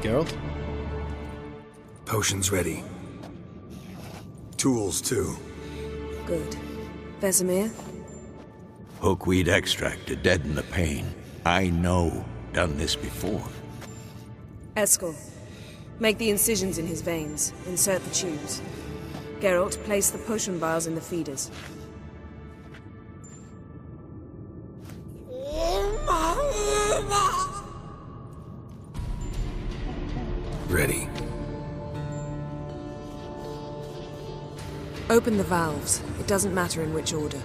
Geralt? Potions ready. Tools, too. Good. Vesemir? Hookweed extract to deaden the pain. I know. Done this before. Eskel. Make the incisions in his veins. Insert the tubes. Geralt, place the potion vials in the feeders. Ready. Open the valves. It doesn't matter in which order.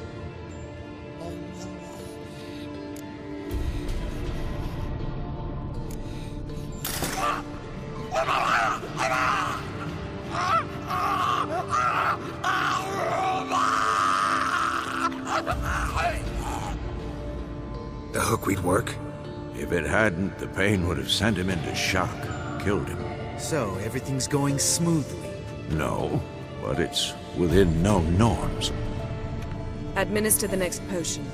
The hookweed work? If it hadn't, the pain would have sent him into shock. Killed him. So, everything's going smoothly. No, but it's within known norms. Administer the next potion.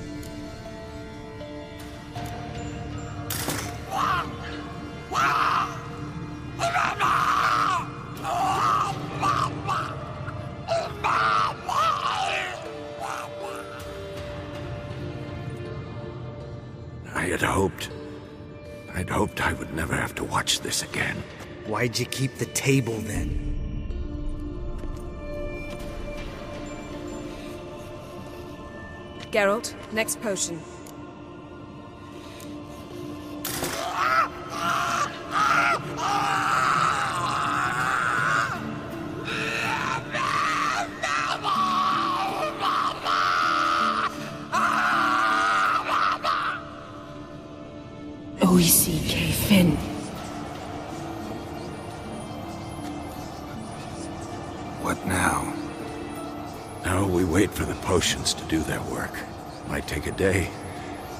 I'd hoped I would never have to watch this again. Why'd you keep the table then? Geralt, next potion. O-E-C-K, Finn. What now? Now we wait for the potions to do their work. Might take a day,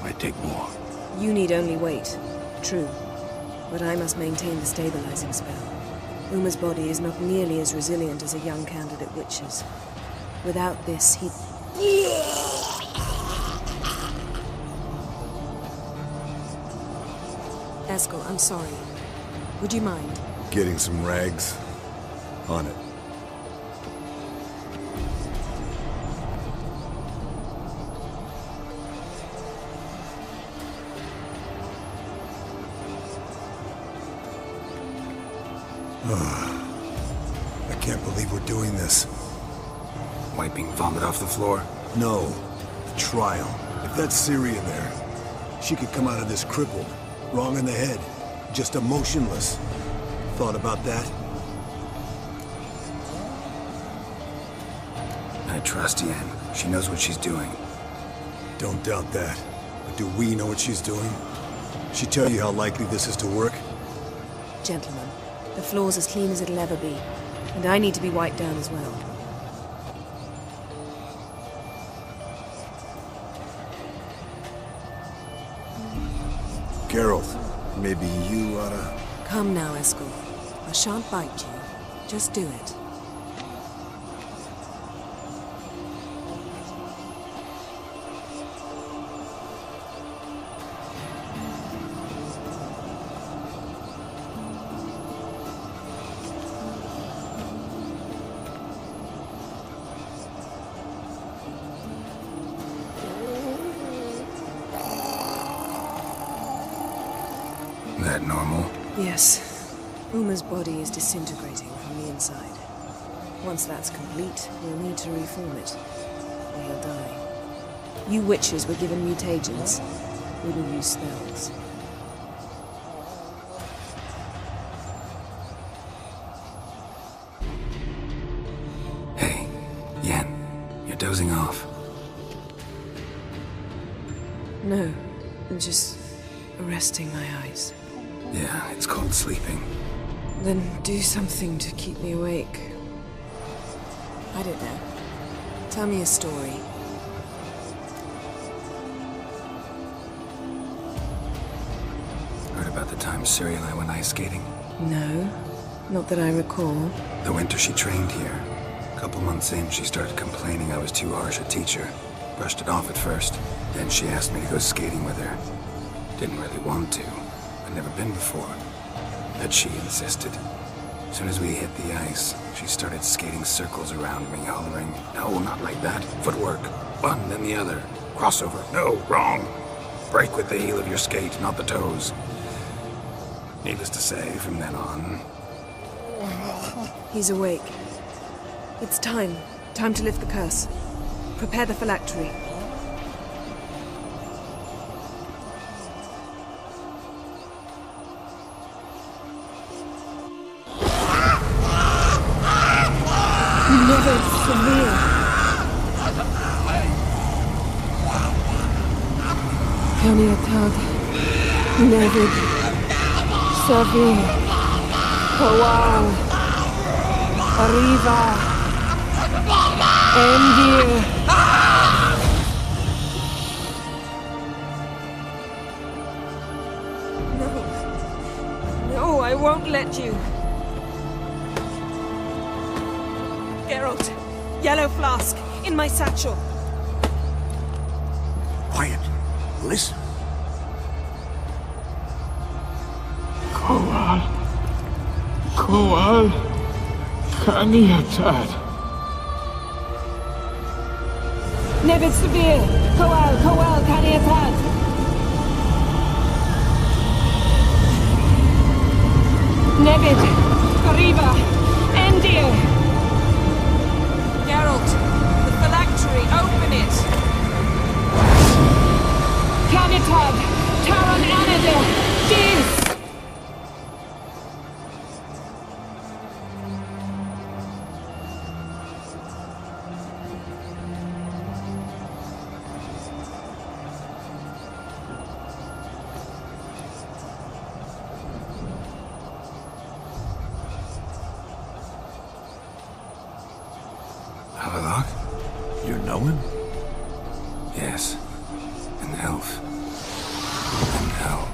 might take more. You need only wait. True. But I must maintain the stabilizing spell. Uma's body is not nearly as resilient as a young candidate witch's. Without this, he'd... Eskel, I'm sorry. Would you mind? Getting some rags. On it. I can't believe we're doing this. Wiping vomit off the floor? No. The trial. If that's Ciri in there, she could come out of this crippled. Wrong in the head. Just emotionless. Thought about that? I trust Yen. She knows what she's doing. Don't doubt that. But do we know what she's doing? She tell you how likely this is to work? Gentlemen, the floor's as clean as it'll ever be. And I need to be wiped down as well. Geralt, maybe you oughta... Come now, Eskel. I shan't bite you. Just do it. That normal? Yes. Uma's body is disintegrating from the inside. Once that's complete, we'll need to reform it. Or he'll die. You witches were given mutagens. We will use spells. Hey, Yen, you're dozing off. No, I'm just resting my eyes. Yeah, it's called sleeping. Then do something to keep me awake. I don't know. Tell me a story. Heard about the time Ciri and I went ice skating? No, not that I recall. The winter she trained here. A couple months in, she started complaining I was too harsh a teacher. Brushed it off at first. Then she asked me to go skating with her. Didn't really want to. I'd never been before. that she insisted. As soon as we hit the ice, she started skating circles around me, hollering, "No, not like that. Footwork. One, then the other. Crossover. No, wrong. Break with the heel of your skate, not the toes." Needless to say, from then on... He's awake. It's time. Time to lift the curse. Prepare the phylactery. Never severe. Paniatad. Never severe. Kowal. Arriva. Endir. No. No, I won't let you. Geralt, yellow flask, in my satchel. Quiet. Listen. Kowal. Kowal. Kaniatad. Nevid Sabir. Kowal, Kaniatad. Nevid. Arriva. Endir. Geralt, the phylactery, open it. Kaniatad. Taron Anadil. Dis. You know him? Yes. An elf. And hell.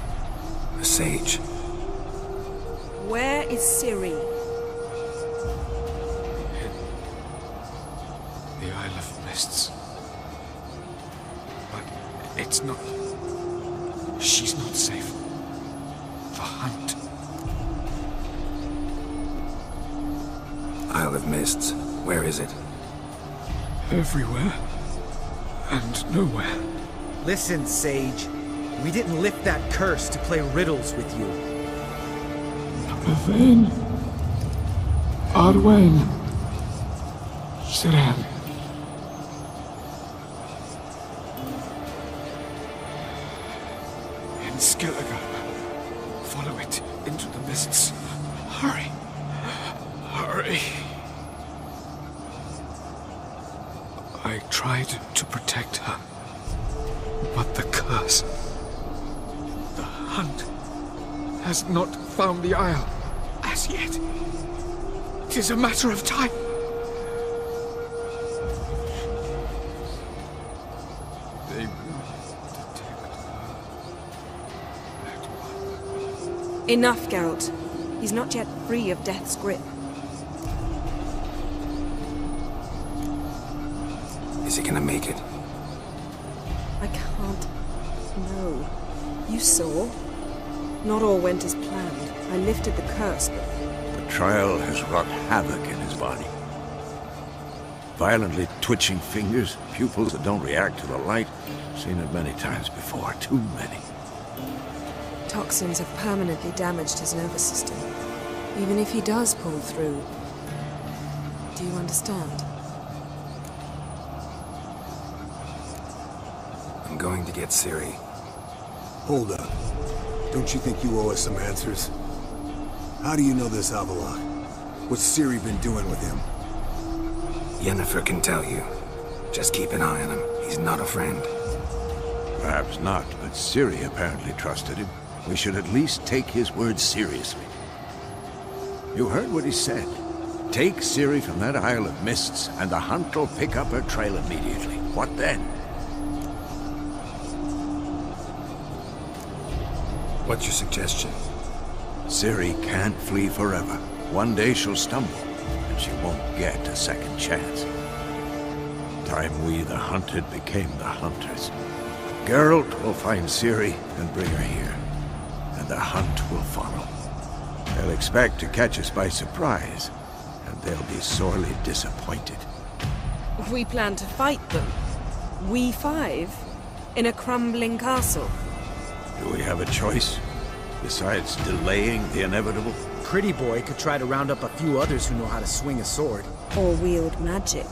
A sage. Where is Ciri? In the Isle of Mists. But it's not... She's not safe. The hunt. Isle of Mists. Where is it? Everywhere. And nowhere. Listen, Sage. We didn't lift that curse to play riddles with you. Yvain. Arwain. Siran. In Skellige. Follow it into the mists. Hurry. Hurry. I tried to protect her. But the curse... The hunt... has not found the Isle. As yet. It is a matter of time. They will detect her at once. Enough, Geralt. He's not yet free of death's grip. Is he gonna make it? I can't. No. You saw. Not all went as planned. I lifted the curse, but... The trial has wrought havoc in his body. Violently twitching fingers, pupils that don't react to the light. Seen it many times before. Too many. Toxins have permanently damaged his nervous system. Even if he does pull through. Do you understand? I'm going to get Ciri. Hold up. Don't you think you owe us some answers? How do you know this Avallac'h? What's Ciri been doing with him? Yennefer can tell you. Just keep an eye on him. He's not a friend. Perhaps not, but Ciri apparently trusted him. We should at least take his words seriously. You heard what he said. Take Ciri from that Isle of Mists, and the hunt will pick up her trail immediately. What then? What's your suggestion? Ciri can't flee forever. One day she'll stumble, and she won't get a second chance. Time we, the hunted, became the hunters. Geralt will find Ciri and bring her here, and the hunt will follow. They'll expect to catch us by surprise, and they'll be sorely disappointed. We plan to fight them. We five? In a crumbling castle? Do we have a choice, besides delaying the inevitable? Pretty Boy could try to round up a few others who know how to swing a sword. Or wield magic?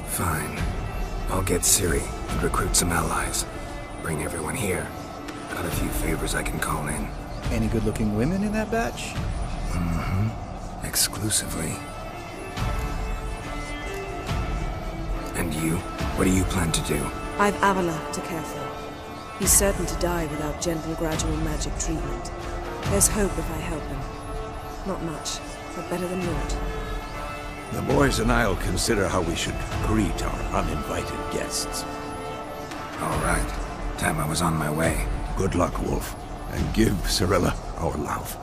Fine. I'll get Ciri and recruit some allies. Bring everyone here. Got a few favors I can call in. Any good-looking women in that batch? Mm-hmm. Exclusively. And you? What do you plan to do? I've Avila to care for. He's certain to die without gentle, gradual magic treatment. There's hope if I help him. Not much, but better than naught. The boys and I'll consider how we should greet our uninvited guests. All right. Time I was on my way. Good luck, Wolf, and give Cirilla our love.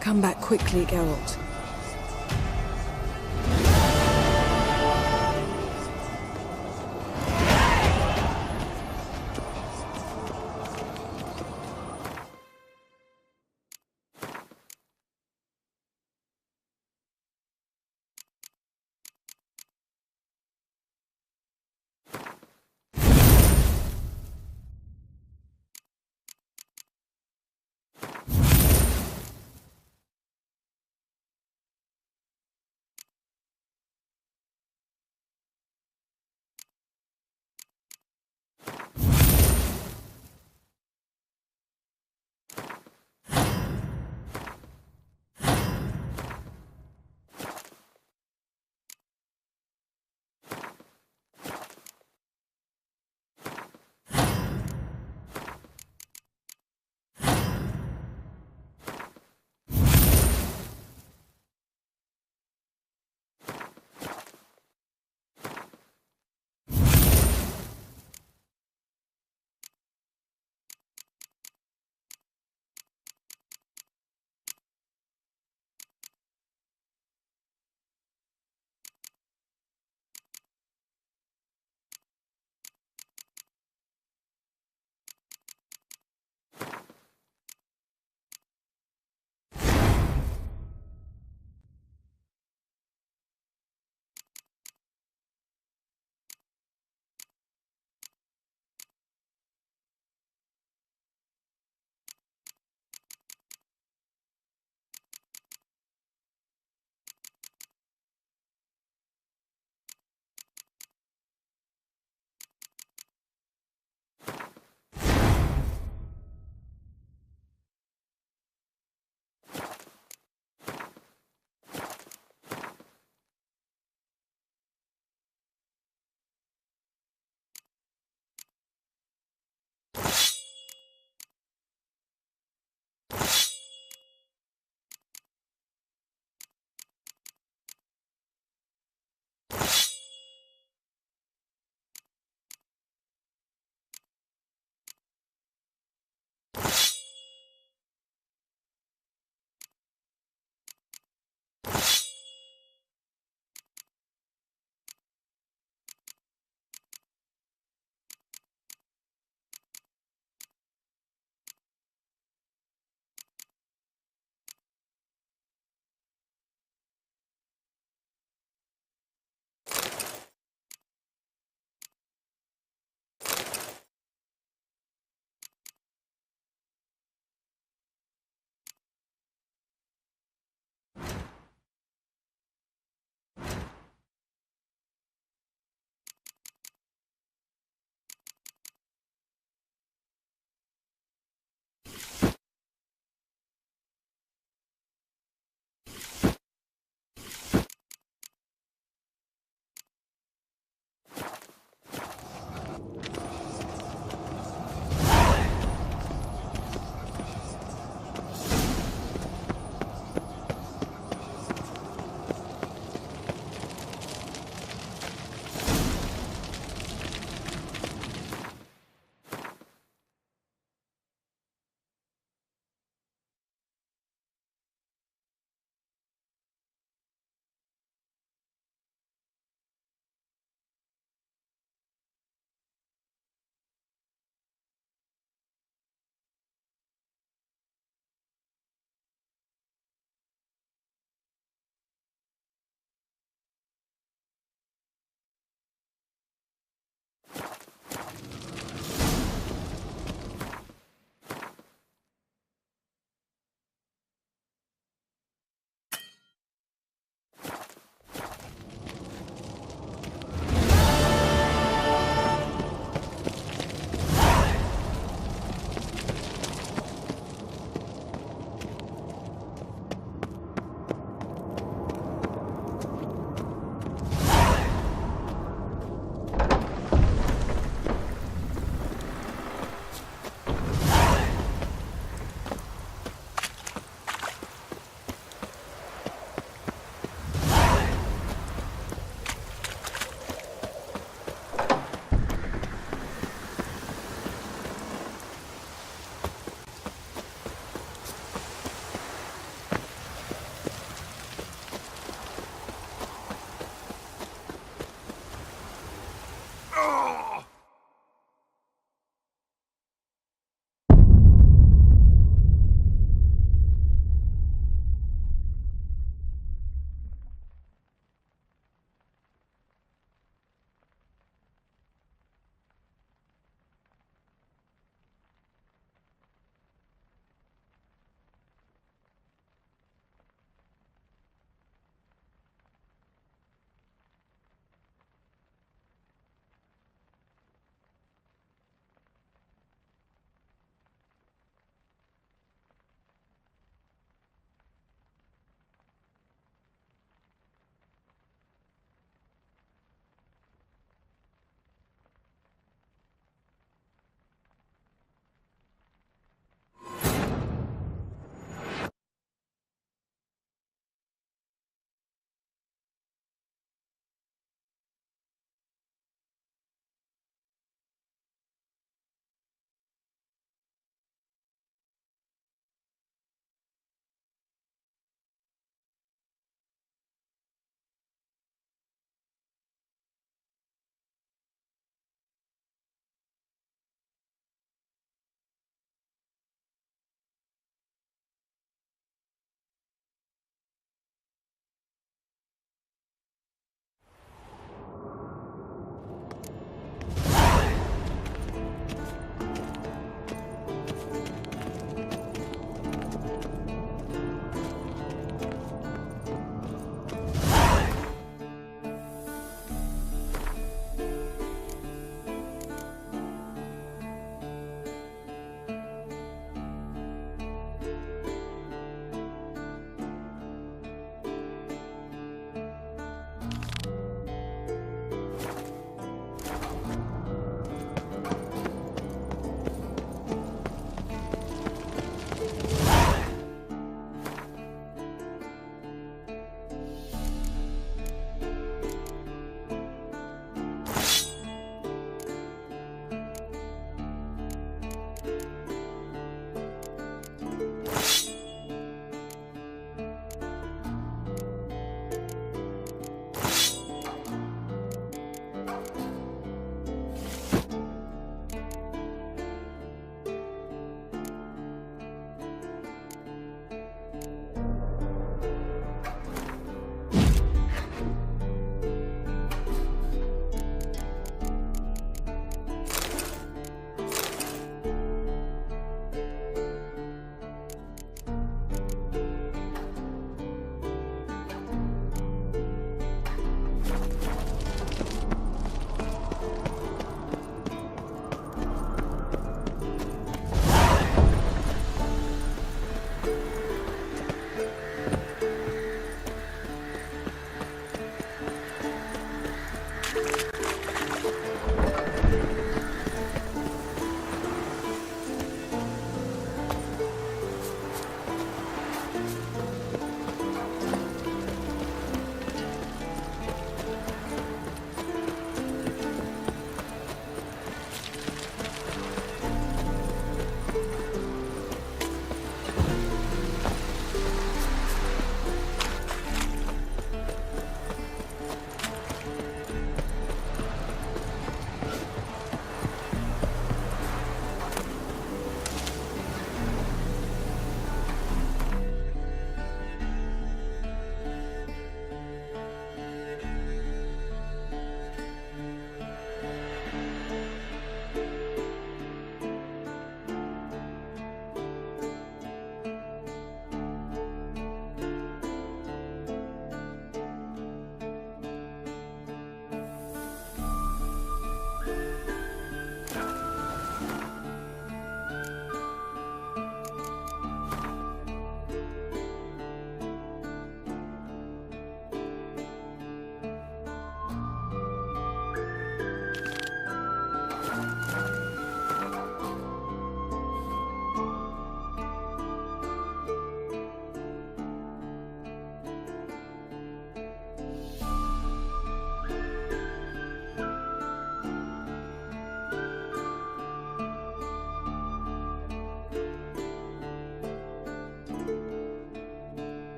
Come back quickly, Geralt.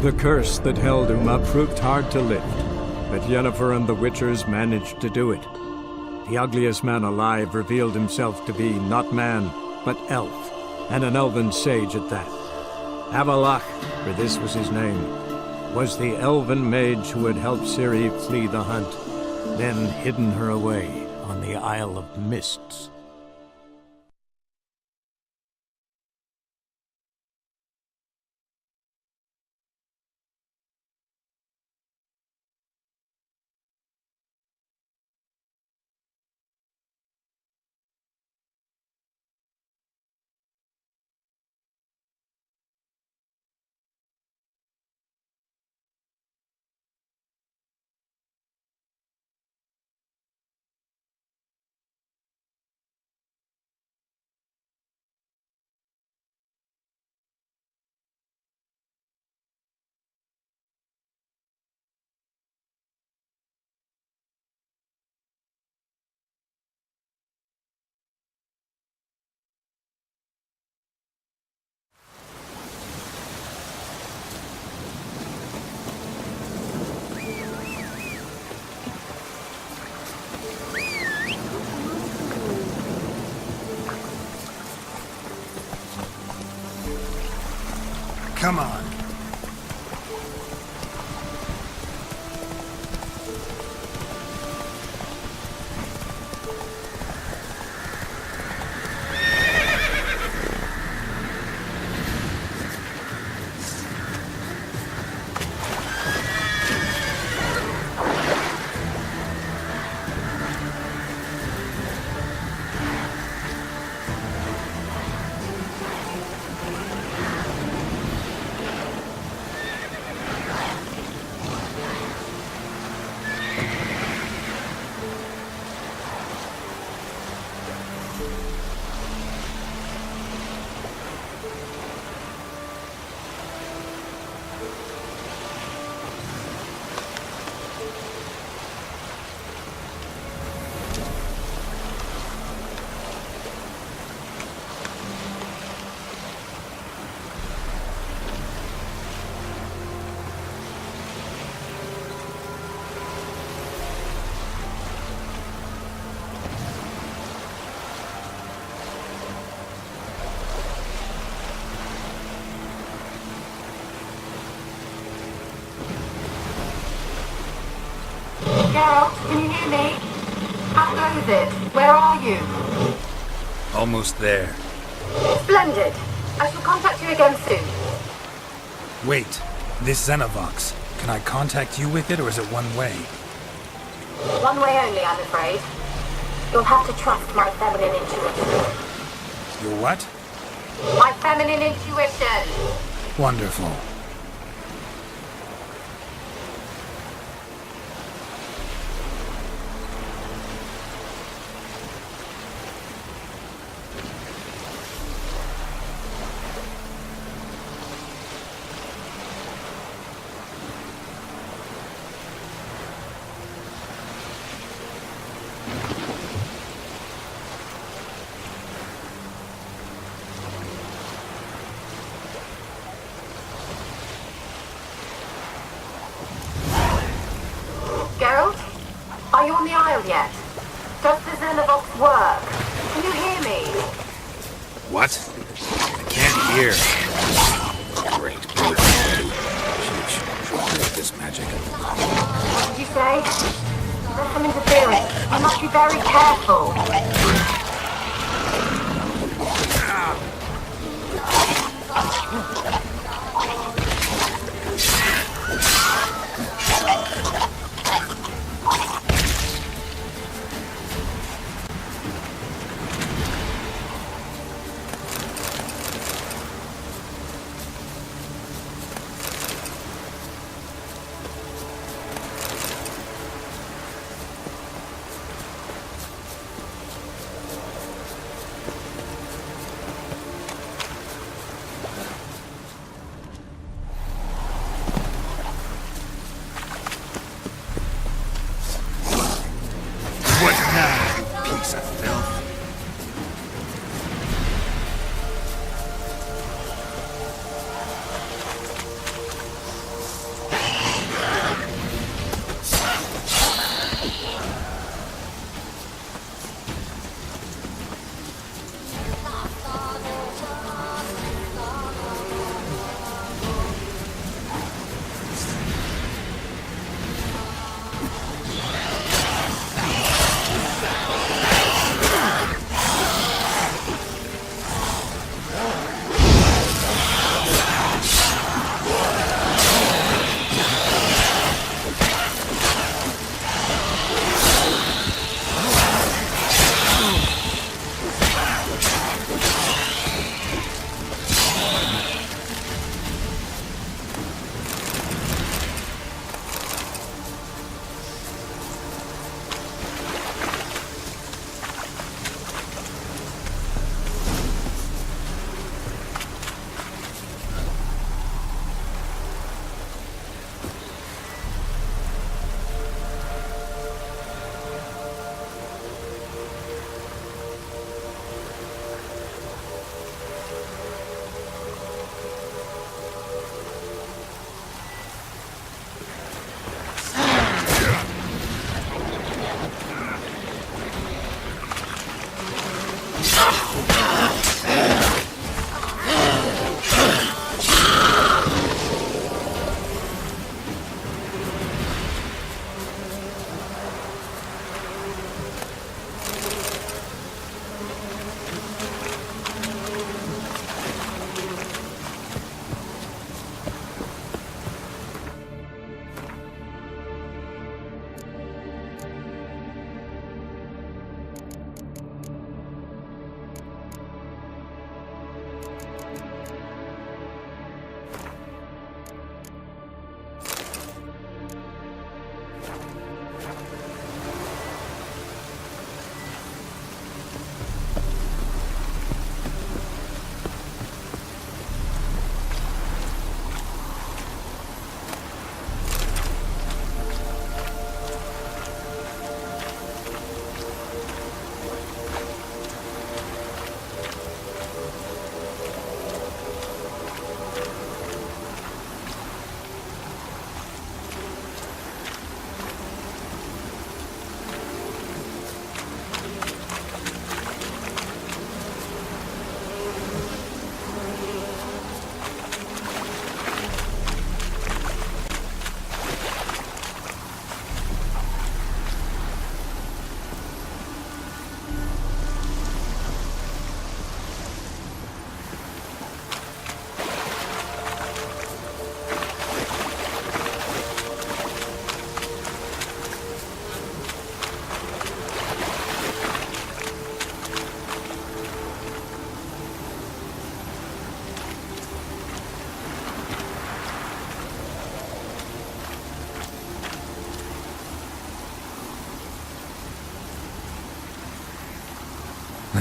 The curse that held Uma proved hard to lift, but Yennefer and the Witchers managed to do it. The ugliest man alive revealed himself to be not man, but elf, and an elven sage at that. Avalach, for this was his name, was the elven mage who had helped Ciri flee the hunt, then hidden her away on the Isle of Mists. Come on. Geralt, can you hear me? How goes it? Where are you? Almost there. Splendid. I shall contact you again soon. Wait, this Xenovox. Can I contact you with it, or is it one way? One way only, I'm afraid. You'll have to trust my feminine intuition. Your what? My feminine intuition! Wonderful. Geralt? Are you on the Isle yet? Does the Xenovox work? Can you hear me? What? I can't hear. Great. Should this magic. What did you say? There's some interference. You must be very careful. What now, piece of filth?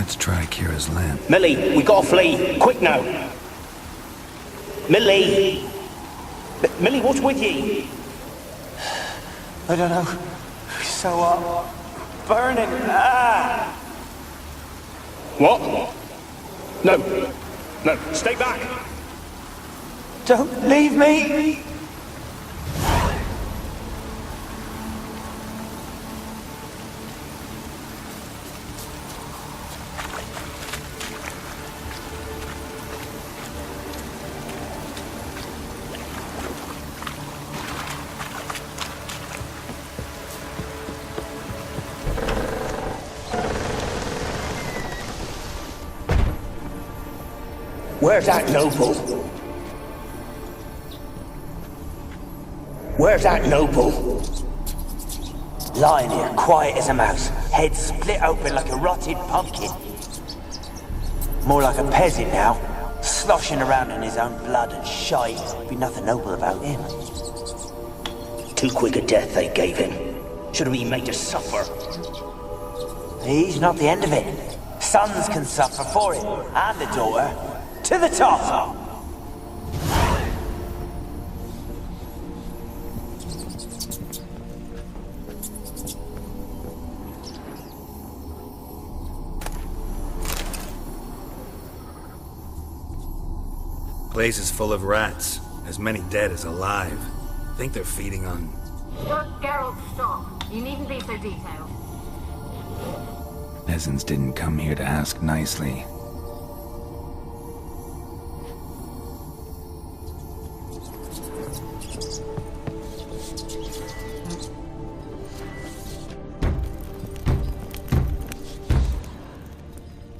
Let's try Kira's land. Millie, we gotta flee. Quick now. Millie! Millie, what's with ye? I don't know. So, burning. Ah! What? No. No, stay back. Don't leave me. Where's that noble? Where's that noble? Lying here, quiet as a mouse, head split open like a rotted pumpkin. More like a peasant now, sloshing around in his own blood and shite. Be nothing noble about him. Too quick a death they gave him. Should have been made to suffer. He's not the end of it. Sons can suffer for it, and the daughter. To the top! Place is full of rats. As many dead as alive. Think they're feeding on... Geralt, stop. You needn't be so detailed. Peasants didn't come here to ask nicely.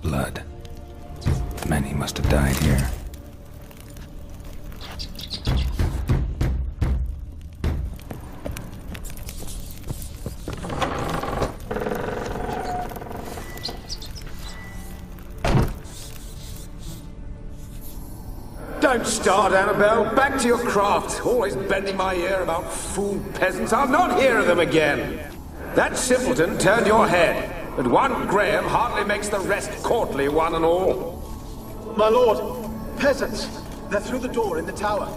Blood. Many must have died here. Don't start, Annabelle. Back to your craft. Always bending my ear about fool peasants. I'll not hear of them again. That simpleton turned your head, but one Graham hardly makes the rest courtly, one and all. My lord, peasants. They're through the door in the tower.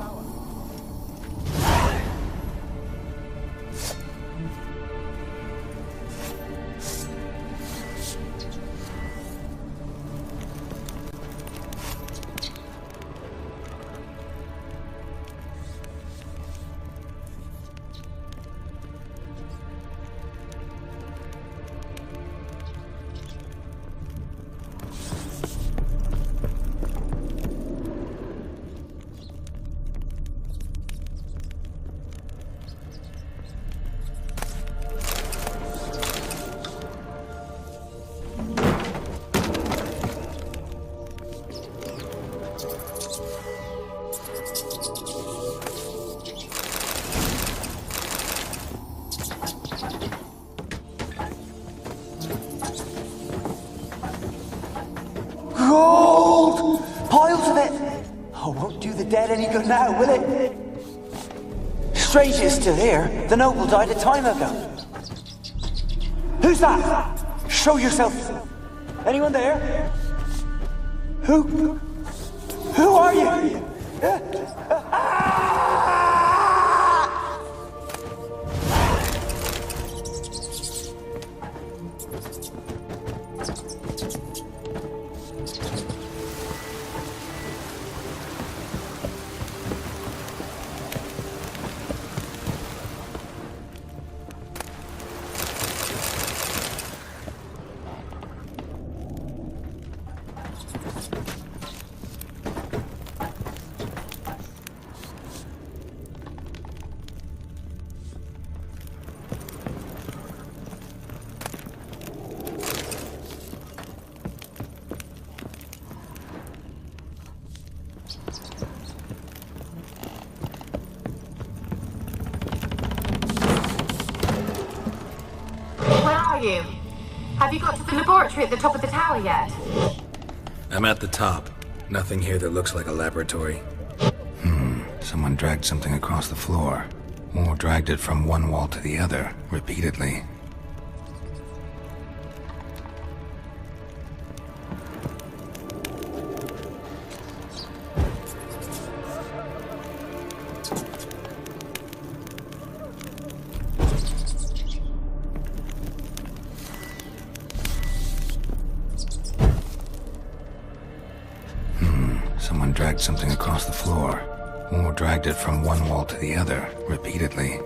Gold! Piles of it! Oh, won't do the dead any good now, will it? Strange it's still here. The noble died a time ago. Who's that? Show yourself. Anyone there? Who are you? You? Have you got to the laboratory at the top of the tower yet? I'm at the top. Nothing here that looks like a laboratory. Someone dragged something across the floor. Or dragged it from one wall to the other, repeatedly. carried something across the floor, or dragged it from one wall to the other, repeatedly.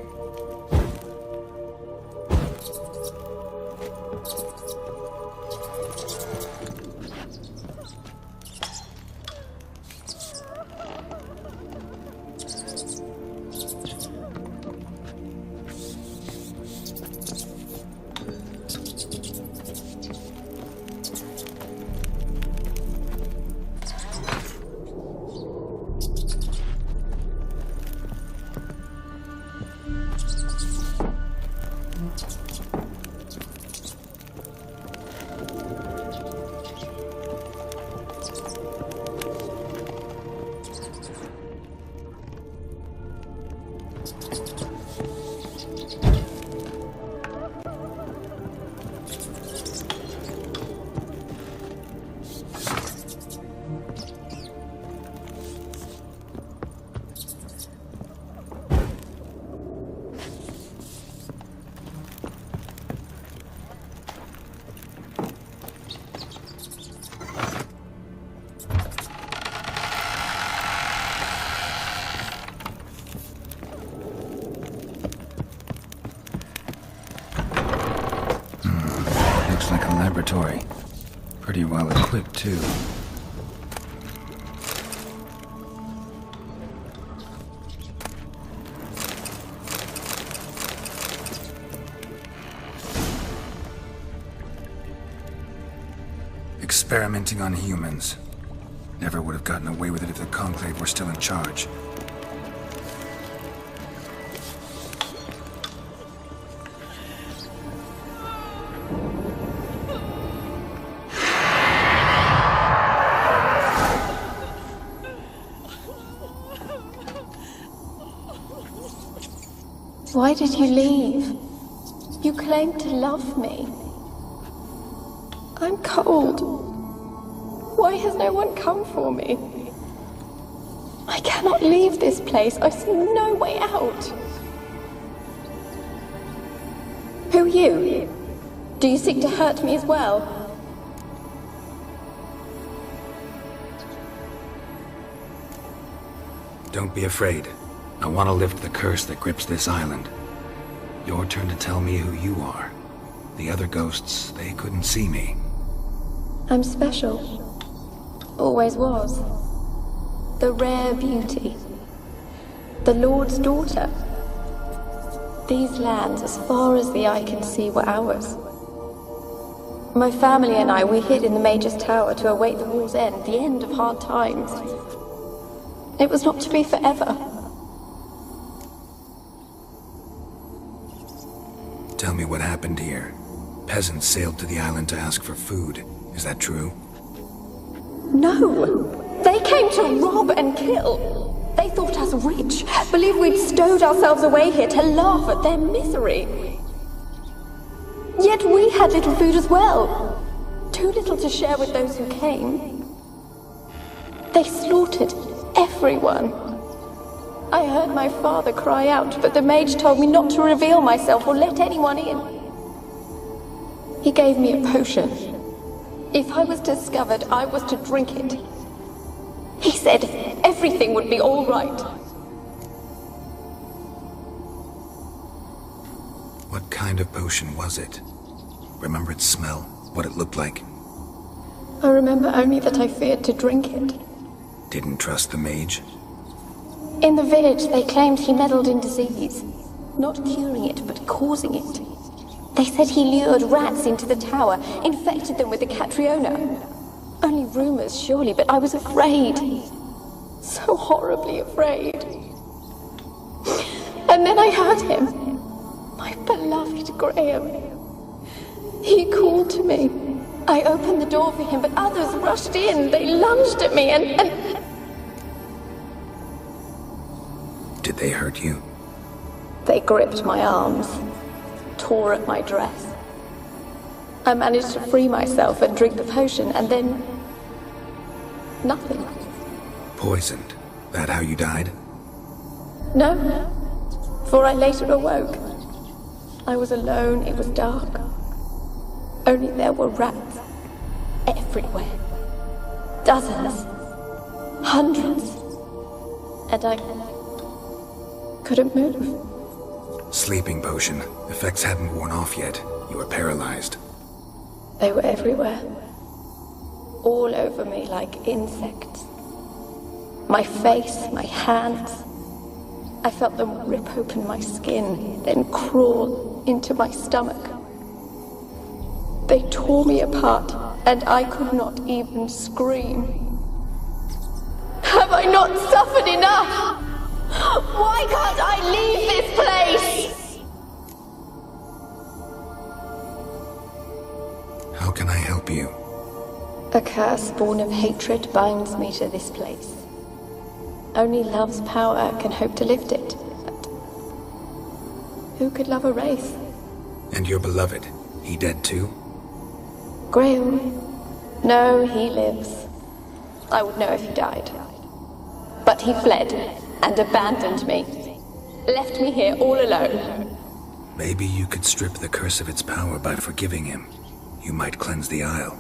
Like a laboratory. Pretty well equipped, too. Experimenting on humans. Never would have gotten away with it if the Conclave were still in charge. Why did you leave? You claimed to love me. I'm cold. Why has no one come for me? I cannot leave this place. I see no way out. Who are you? Do you seek to hurt me as well? Don't be afraid. I want to lift the curse that grips this island. Your turn to tell me who you are. The other ghosts, they couldn't see me. I'm special. Always was. The rare beauty. The Lord's daughter. These lands, as far as the eye can see, were ours. My family and I, we hid in the Major's Tower to await the war's end, the end of hard times. It was not to be forever. Tell me what happened here. Peasants sailed to the island to ask for food. Is that true? No! They came to rob and kill. They thought us rich, believed we'd stowed ourselves away here to laugh at their misery. Yet we had little food as well. Too little to share with those who came. They slaughtered everyone. I heard my father cry out, but the mage told me not to reveal myself or let anyone in. He gave me a potion. If I was discovered, I was to drink it. He said everything would be all right. What kind of potion was it? Remember its smell? What it looked like? I remember only that I feared to drink it. Didn't trust the mage? In the village, they claimed he meddled in disease. Not curing it, but causing it. They said he lured rats into the tower, infected them with the Catriona. Only rumors, surely, but I was afraid. So horribly afraid. And then I heard him. My beloved Graham. He called to me. I opened the door for him, but others rushed in. They lunged at me and... Did they hurt you? They gripped my arms, tore at my dress. I managed to free myself and drink the potion, and then... nothing. Poisoned? That how you died? No, for I later awoke. I was alone, it was dark. Only there were rats everywhere. Dozens. Hundreds. And I couldn't move. Sleeping potion. Effects hadn't worn off yet. You were paralyzed. They were everywhere. All over me like insects. My face, my hands. I felt them rip open my skin, then crawl into my stomach. They tore me apart, and I could not even scream. Have I not suffered enough? Why can't I leave this place? How can I help you? A curse born of hatred binds me to this place. Only love's power can hope to lift it. But who could love a wraith? And your beloved, he dead too? Graham? No, he lives. I would know if he died. But he fled and abandoned me. Left me here all alone. Maybe you could strip the curse of its power by forgiving him. You might cleanse the Isle.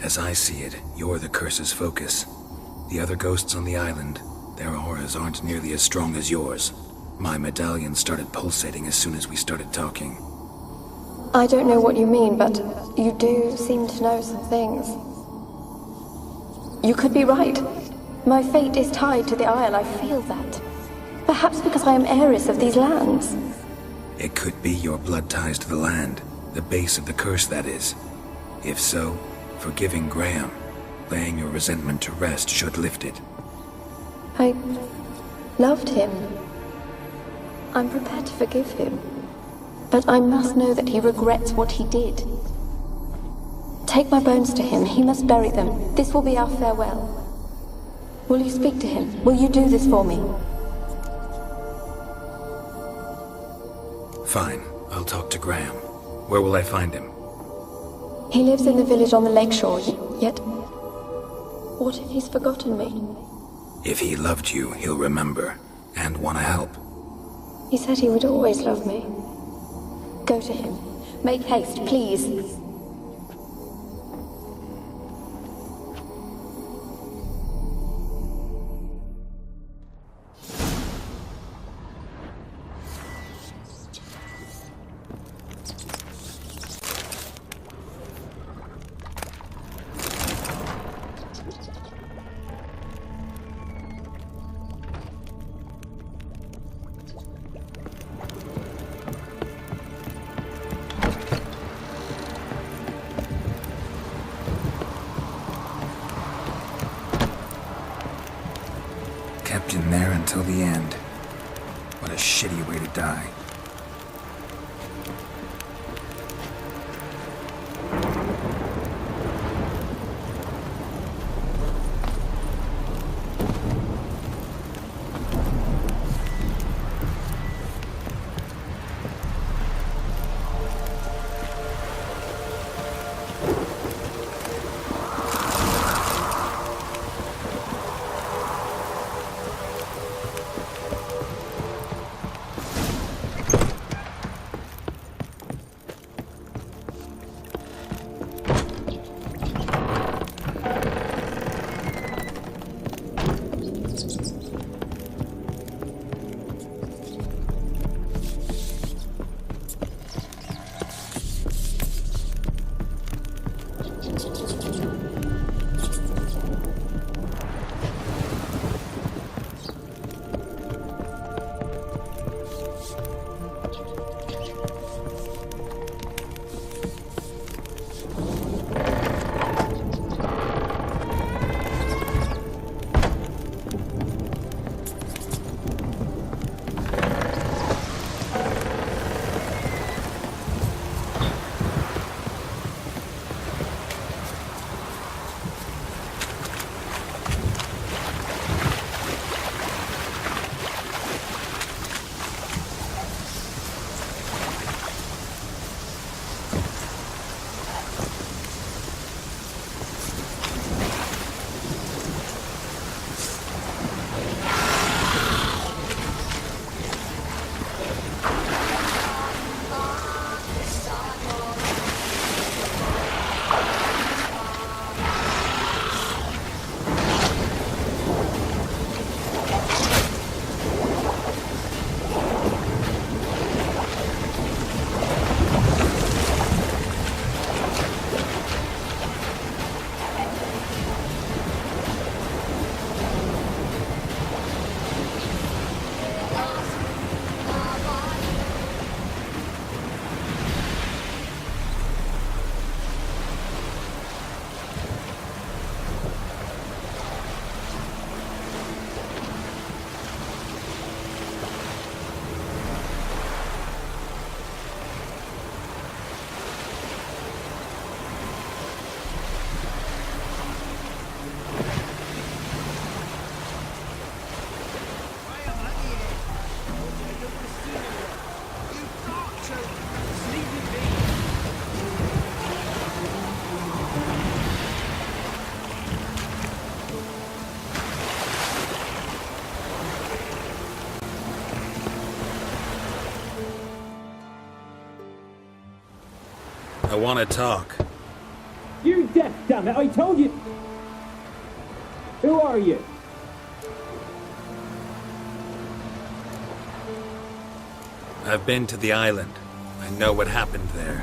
As I see it, you're the curse's focus. The other ghosts on the island, their auras aren't nearly as strong as yours. My medallion started pulsating as soon as we started talking. I don't know what you mean, but you do seem to know some things. You could be right. My fate is tied to the Isle, I feel that. Perhaps because I am heiress of these lands. It could be your blood ties to the land, the base of the curse, that is. If so, forgiving Graham, laying your resentment to rest should lift it. I loved him. I'm prepared to forgive him. But I must know that he regrets what he did. Take my bones to him. He must bury them. This will be our farewell. Will you speak to him? Will you do this for me? Fine. I'll talk to Graham. Where will I find him? He lives in the village on the lakeshore, yet... What if he's forgotten me? If he loved you, he'll remember, and want to help. He said he would always love me. Go to him. Make haste, please. Kept in there until the end. What a shitty way to die. I want to talk. You're deaf, damn it! I told you! Who are you? I've been to the island. I know what happened there.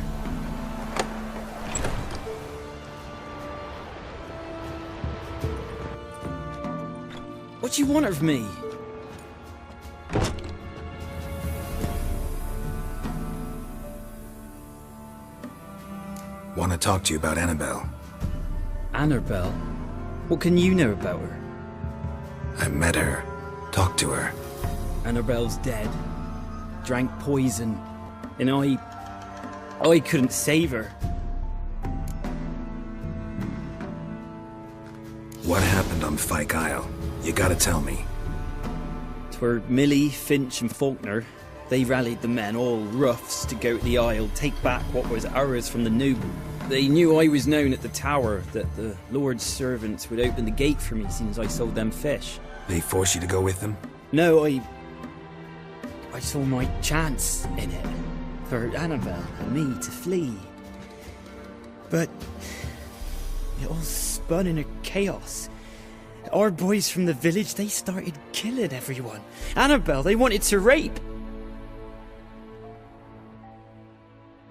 What do you want of me? Want to talk to you about Annabelle. Annabelle? What can you know about her? I met her. Talked to her. Annabelle's dead. Drank poison. And I couldn't save her. What happened on Fyke Isle? You gotta tell me. 'Twere Millie, Finch and Faulkner. They rallied the men, all roughs, to go to the Isle, take back what was ours from the noble. They knew I was known at the tower, that the Lord's servants would open the gate for me since I sold them fish. They forced you to go with them? No, I saw my chance in it, for Annabelle and me to flee. But it all spun in a chaos. Our boys from the village, they started killing everyone. Annabelle, they wanted to rape.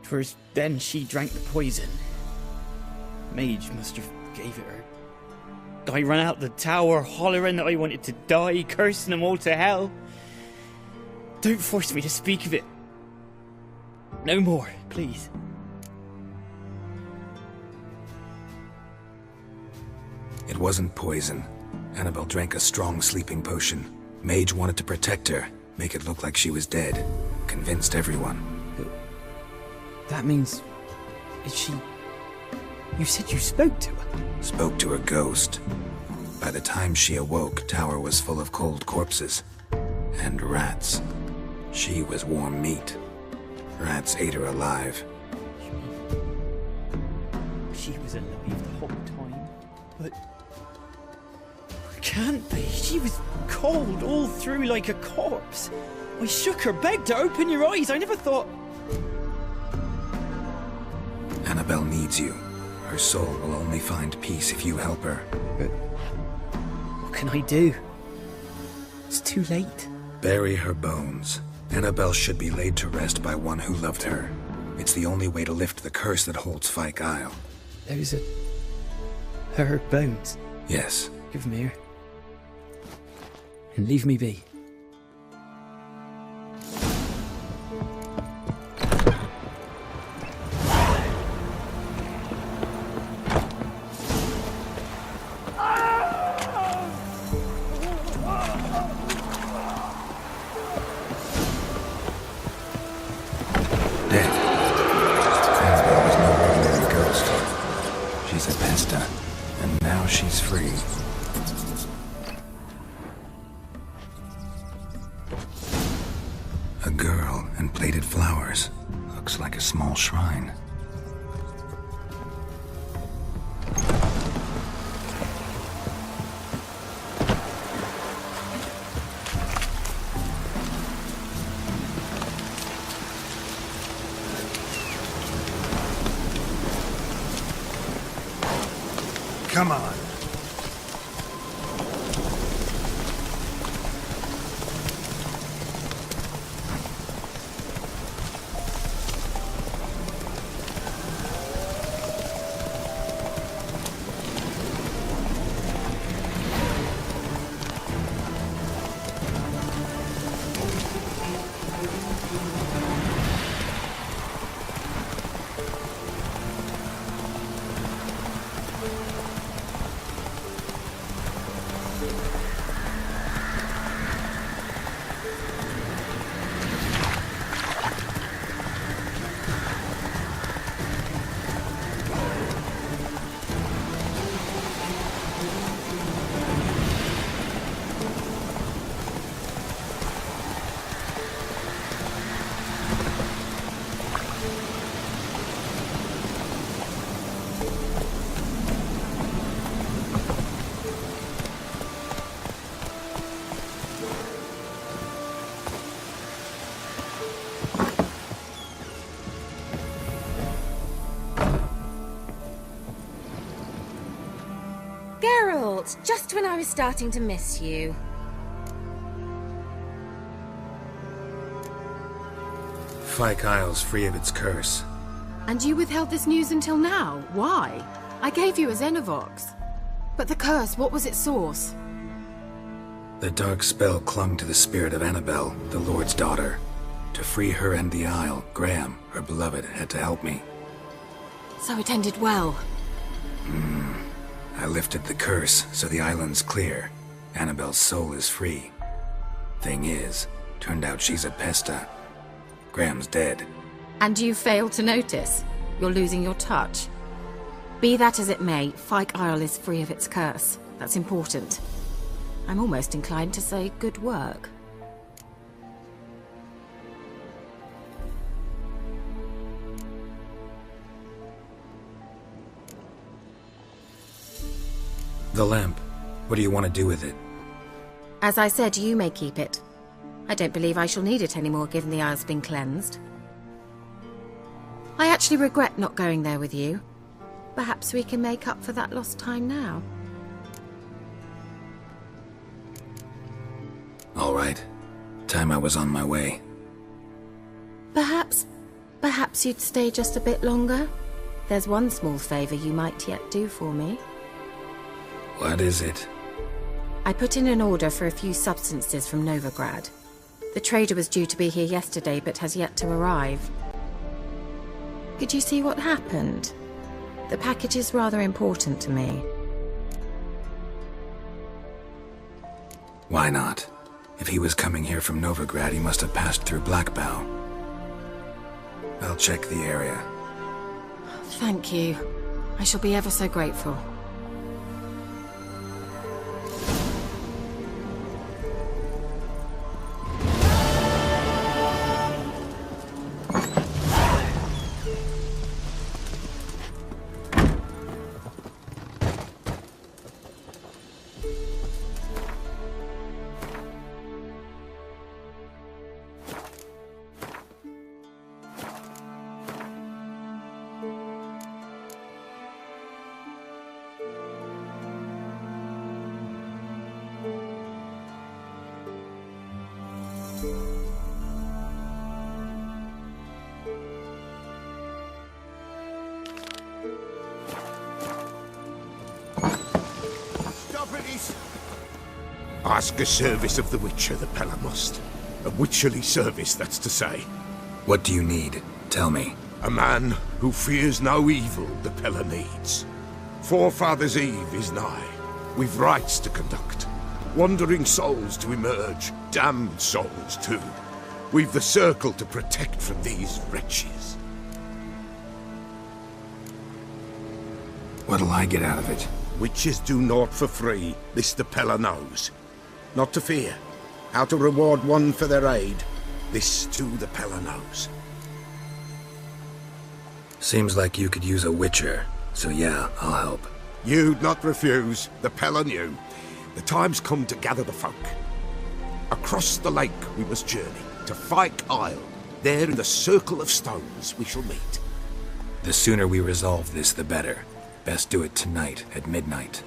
'Twas then she drank the poison. Mage must have gave it her. I ran out the tower hollering that I wanted to die, cursing them all to hell. Don't force me to speak of it. No more, please. It wasn't poison. Annabelle drank a strong sleeping potion. Mage wanted to protect her, make it look like she was dead. Convinced everyone. That means... is she... You said you spoke to her? Spoke to her ghost. By the time she awoke, tower was full of cold corpses. And rats. She was warm meat. Rats ate her alive. She was alive the whole time, but... Can't be. She was cold all through like a corpse. I shook her, begged her, open your eyes. I never thought... Annabelle needs you. Her soul will only find peace if you help her. But what can I do? It's too late. Bury her bones. Annabelle should be laid to rest by one who loved her. It's the only way to lift the curse that holds Fyke Isle. Those are... her bones? Yes. Give them here. And leave me be. She's free. A girl and plated flowers. Looks like a small shrine. Come on. fault, just when I was starting to miss you. Fyke Isle's free of its curse. And you withheld this news until now? Why? I gave you a Xenovox. But the curse, what was its source? The dark spell clung to the spirit of Annabelle, the Lord's daughter. To free her and the Isle, Graham, her beloved, had to help me. So it ended well. I lifted the curse, so the island's clear. Annabelle's soul is free. Thing is, turned out she's a pesta. Graham's dead. And you failed to notice? You're losing your touch. Be that as it may, Fyke Isle is free of its curse. That's important. I'm almost inclined to say good work. The lamp. What do you want to do with it? As I said, you may keep it. I don't believe I shall need it anymore, given the Isle's been cleansed. I actually regret not going there with you. Perhaps we can make up for that lost time now. All right. Time I was on my way. Perhaps you'd stay just a bit longer? There's one small favor you might yet do for me. What is it? I put in an order for a few substances from Novigrad. The trader was due to be here yesterday, but has yet to arrive. Could you see what happened? The package is rather important to me. Why not? If he was coming here from Novigrad, he must have passed through Blackbow. I'll check the area. Thank you. I shall be ever so grateful. Ask a service of the Witcher, the Pella must. A witcherly service, that's to say. What do you need? Tell me. A man who fears no evil the Pella needs. Forefathers' Eve is nigh. We've rites to conduct. Wandering souls to emerge. Damned souls, too. We've the circle to protect from these wretches. What'll I get out of it? Witches do naught for free, this the Pella knows. Not to fear. How to reward one for their aid, this too the Pella knows. Seems like you could use a witcher, so yeah, I'll help. You'd not refuse, the Pella knew. The time's come to gather the folk. Across the lake we must journey, to Fyke Isle. There in the circle of stones we shall meet. The sooner we resolve this, the better. Best do it tonight at midnight.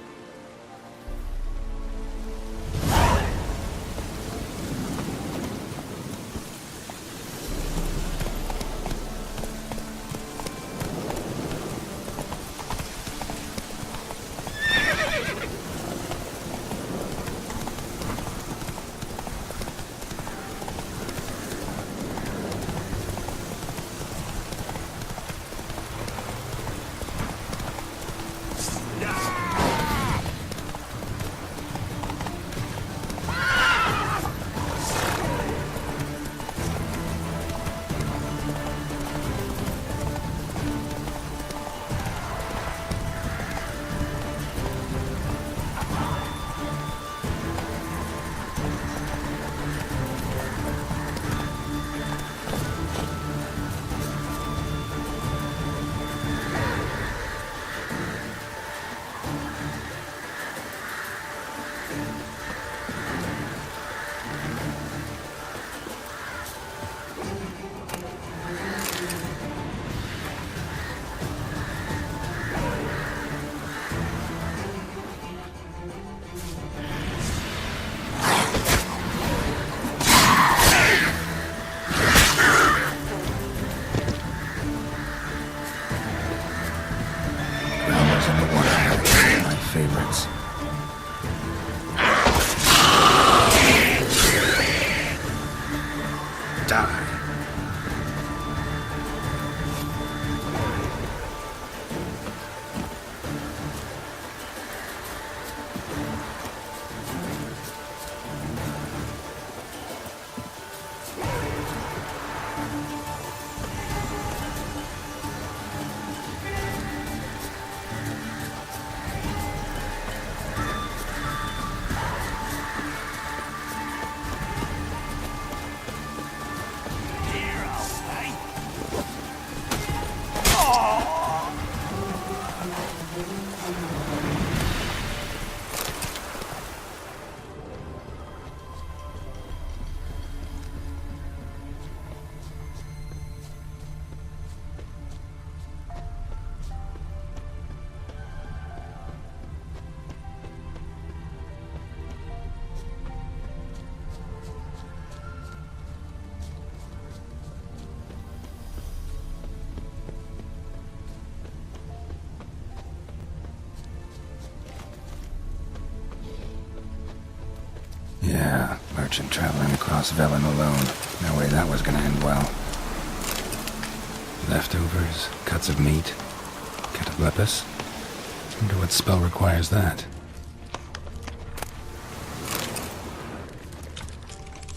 merchant traveling across Velen alone. No way that was gonna end well. Leftovers, cuts of meat, cataplepis. Wonder what spell requires that.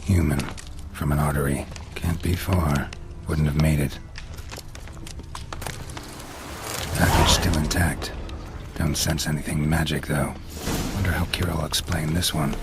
Human, from an artery. Can't be far. Wouldn't have made it. Package still intact. Don't sense anything magic, though. Wonder how Kira will explain this one.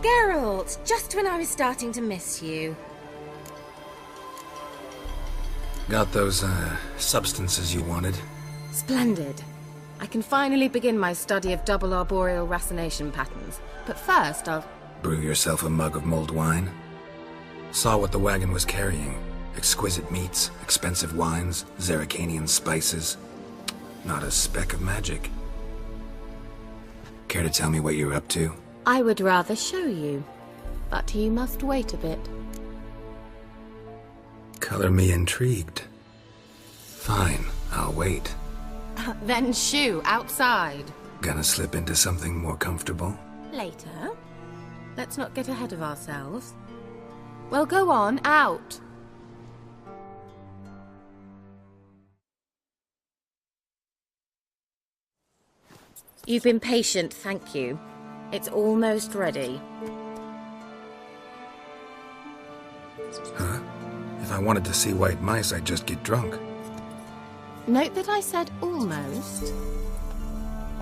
Geralt, just when I was starting to miss you. Got those, substances you wanted? Splendid. I can finally begin my study of double arboreal racination patterns. But first, I'll... Brew yourself a mug of mulled wine? Saw what the wagon was carrying. Exquisite meats, expensive wines, Zerrikanian spices. Not a speck of magic. Care to tell me what you're up to? I would rather show you, but you must wait a bit. Color me intrigued. Fine, I'll wait. Then shoo, outside. Gonna slip into something more comfortable? Later. Let's not get ahead of ourselves. Well, go on, out. You've been patient, thank you. It's almost ready. Huh? If I wanted to see white mice, I'd just get drunk. Note that I said almost.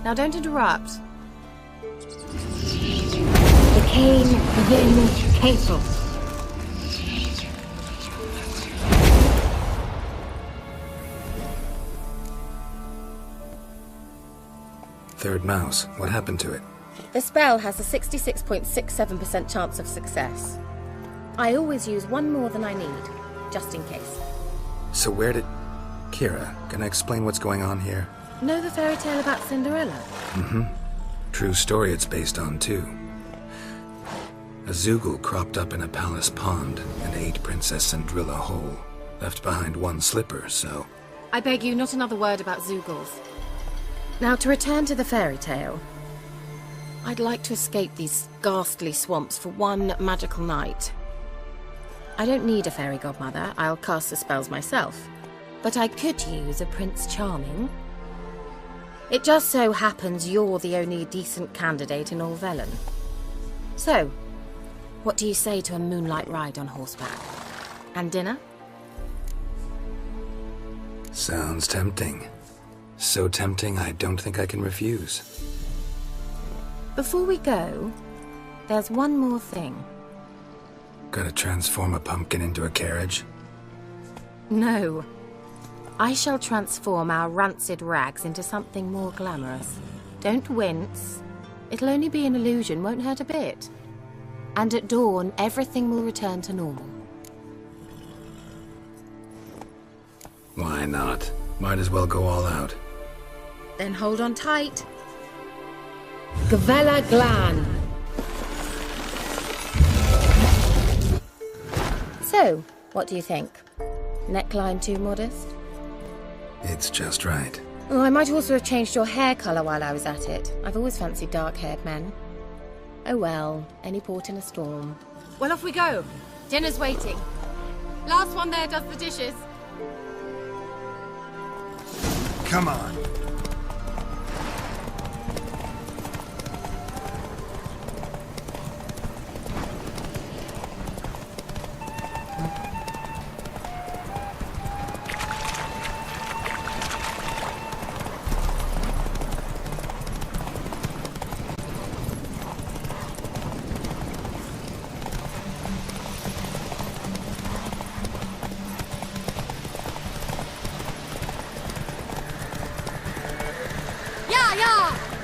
Now don't interrupt. The cane within capable. Third mouse. What happened to it? The spell has a 66.67% chance of success. I always use one more than I need, just in case. So where did... Kira, can I explain what's going on here? Know the fairy tale about Cinderella? Mm-hmm. True story it's based on, too. A Zoogle cropped up in a palace pond and ate Princess Cendrilla whole. Left behind one slipper, so... I beg you, not another word about Zoogles. Now, to return to the fairy tale. I'd like to escape these ghastly swamps for one magical night. I don't need a fairy godmother, I'll cast the spells myself. But I could use a Prince Charming. It just so happens you're the only decent candidate in all Velen. So, what do you say to a moonlight ride on horseback? And dinner? Sounds tempting. So tempting, I don't think I can refuse. Before we go, there's one more thing. Gotta transform a pumpkin into a carriage? No. I shall transform our rancid rags into something more glamorous. Don't wince. It'll only be an illusion, won't hurt a bit. And at dawn, everything will return to normal. Why not? Might as well go all out. Then hold on tight. Gavella Glan. So, what do you think? Neckline too modest? It's just right. Oh, I might also have changed your hair colour while I was at it. I've always fancied dark-haired men. Oh well, any port in a storm. Well, off we go. Dinner's waiting. Last one there does the dishes. Come on.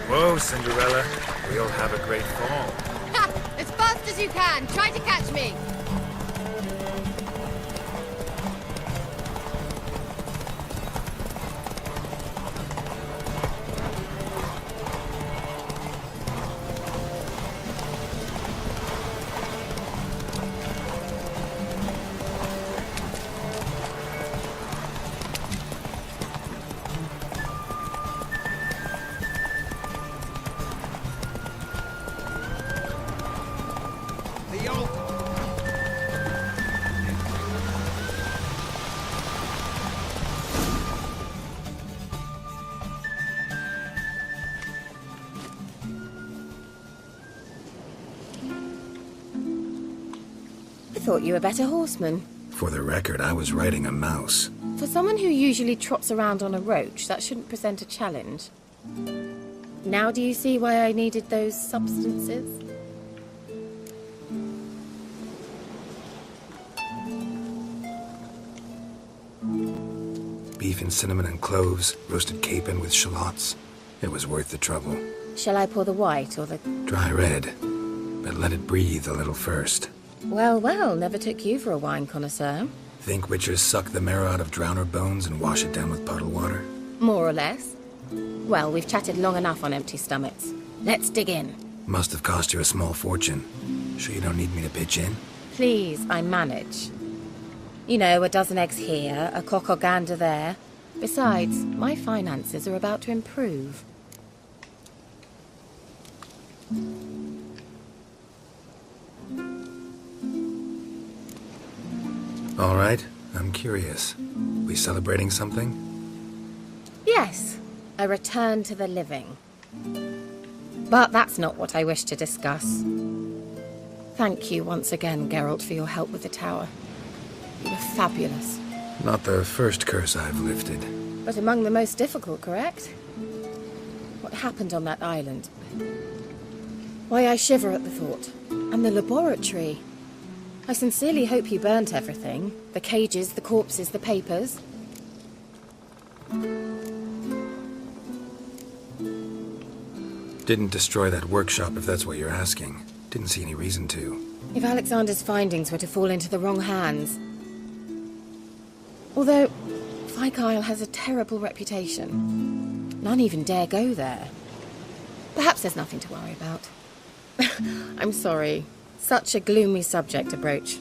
Whoa, Cinderella. We'll have a great fall. Ha! As fast as you can. Try to catch me. I thought you were a better horseman. For the record, I was riding a mouse. For someone who usually trots around on a roach, that shouldn't present a challenge. Now do you see why I needed those substances? Beef and cinnamon and cloves, roasted capon with shallots. It was worth the trouble. Shall I pour the white or the... Dry red, but let it breathe a little first. Well, well, never took you for a wine connoisseur. Think witchers suck the marrow out of drowner bones and wash it down with puddle water? More or less. Well, we've chatted long enough on empty stomachs. Let's dig in. Must have cost you a small fortune. Sure you don't need me to pitch in? Please, I manage. You know, a dozen eggs here, a cock or gander there. Besides, my finances are about to improve. All right, I'm curious. We celebrating something? Yes, a return to the living. But that's not what I wish to discuss. Thank you once again, Geralt, for your help with the tower. You were fabulous. Not the first curse I've lifted. But among the most difficult, correct? What happened on that island? Why, I shiver at the thought. And the laboratory. I sincerely hope you burnt everything. The cages, the corpses, the papers. Didn't destroy that workshop, if that's what you're asking. Didn't see any reason to. If Alexander's findings were to fall into the wrong hands... Although, Fyke Isle has a terrible reputation. None even dare go there. Perhaps there's nothing to worry about. I'm sorry. Such a gloomy subject to broach.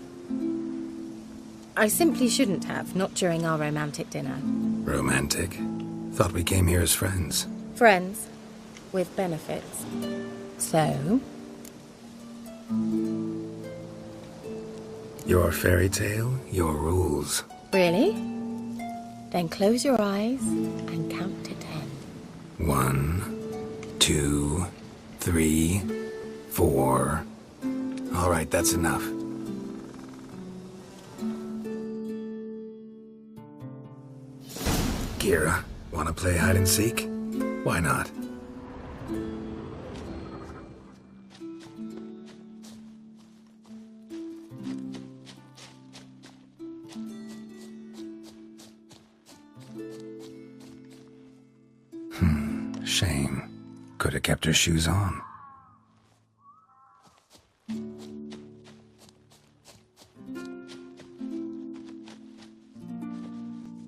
I simply shouldn't have, not during our romantic dinner. Romantic? Thought we came here as friends. Friends, with benefits. So? Your fairy tale, your rules. Really? Then close your eyes and count to 10. 1, 2, 3, 4. All right, that's enough. Kira, wanna play hide and seek? Why not? Shame. Could have kept her shoes on.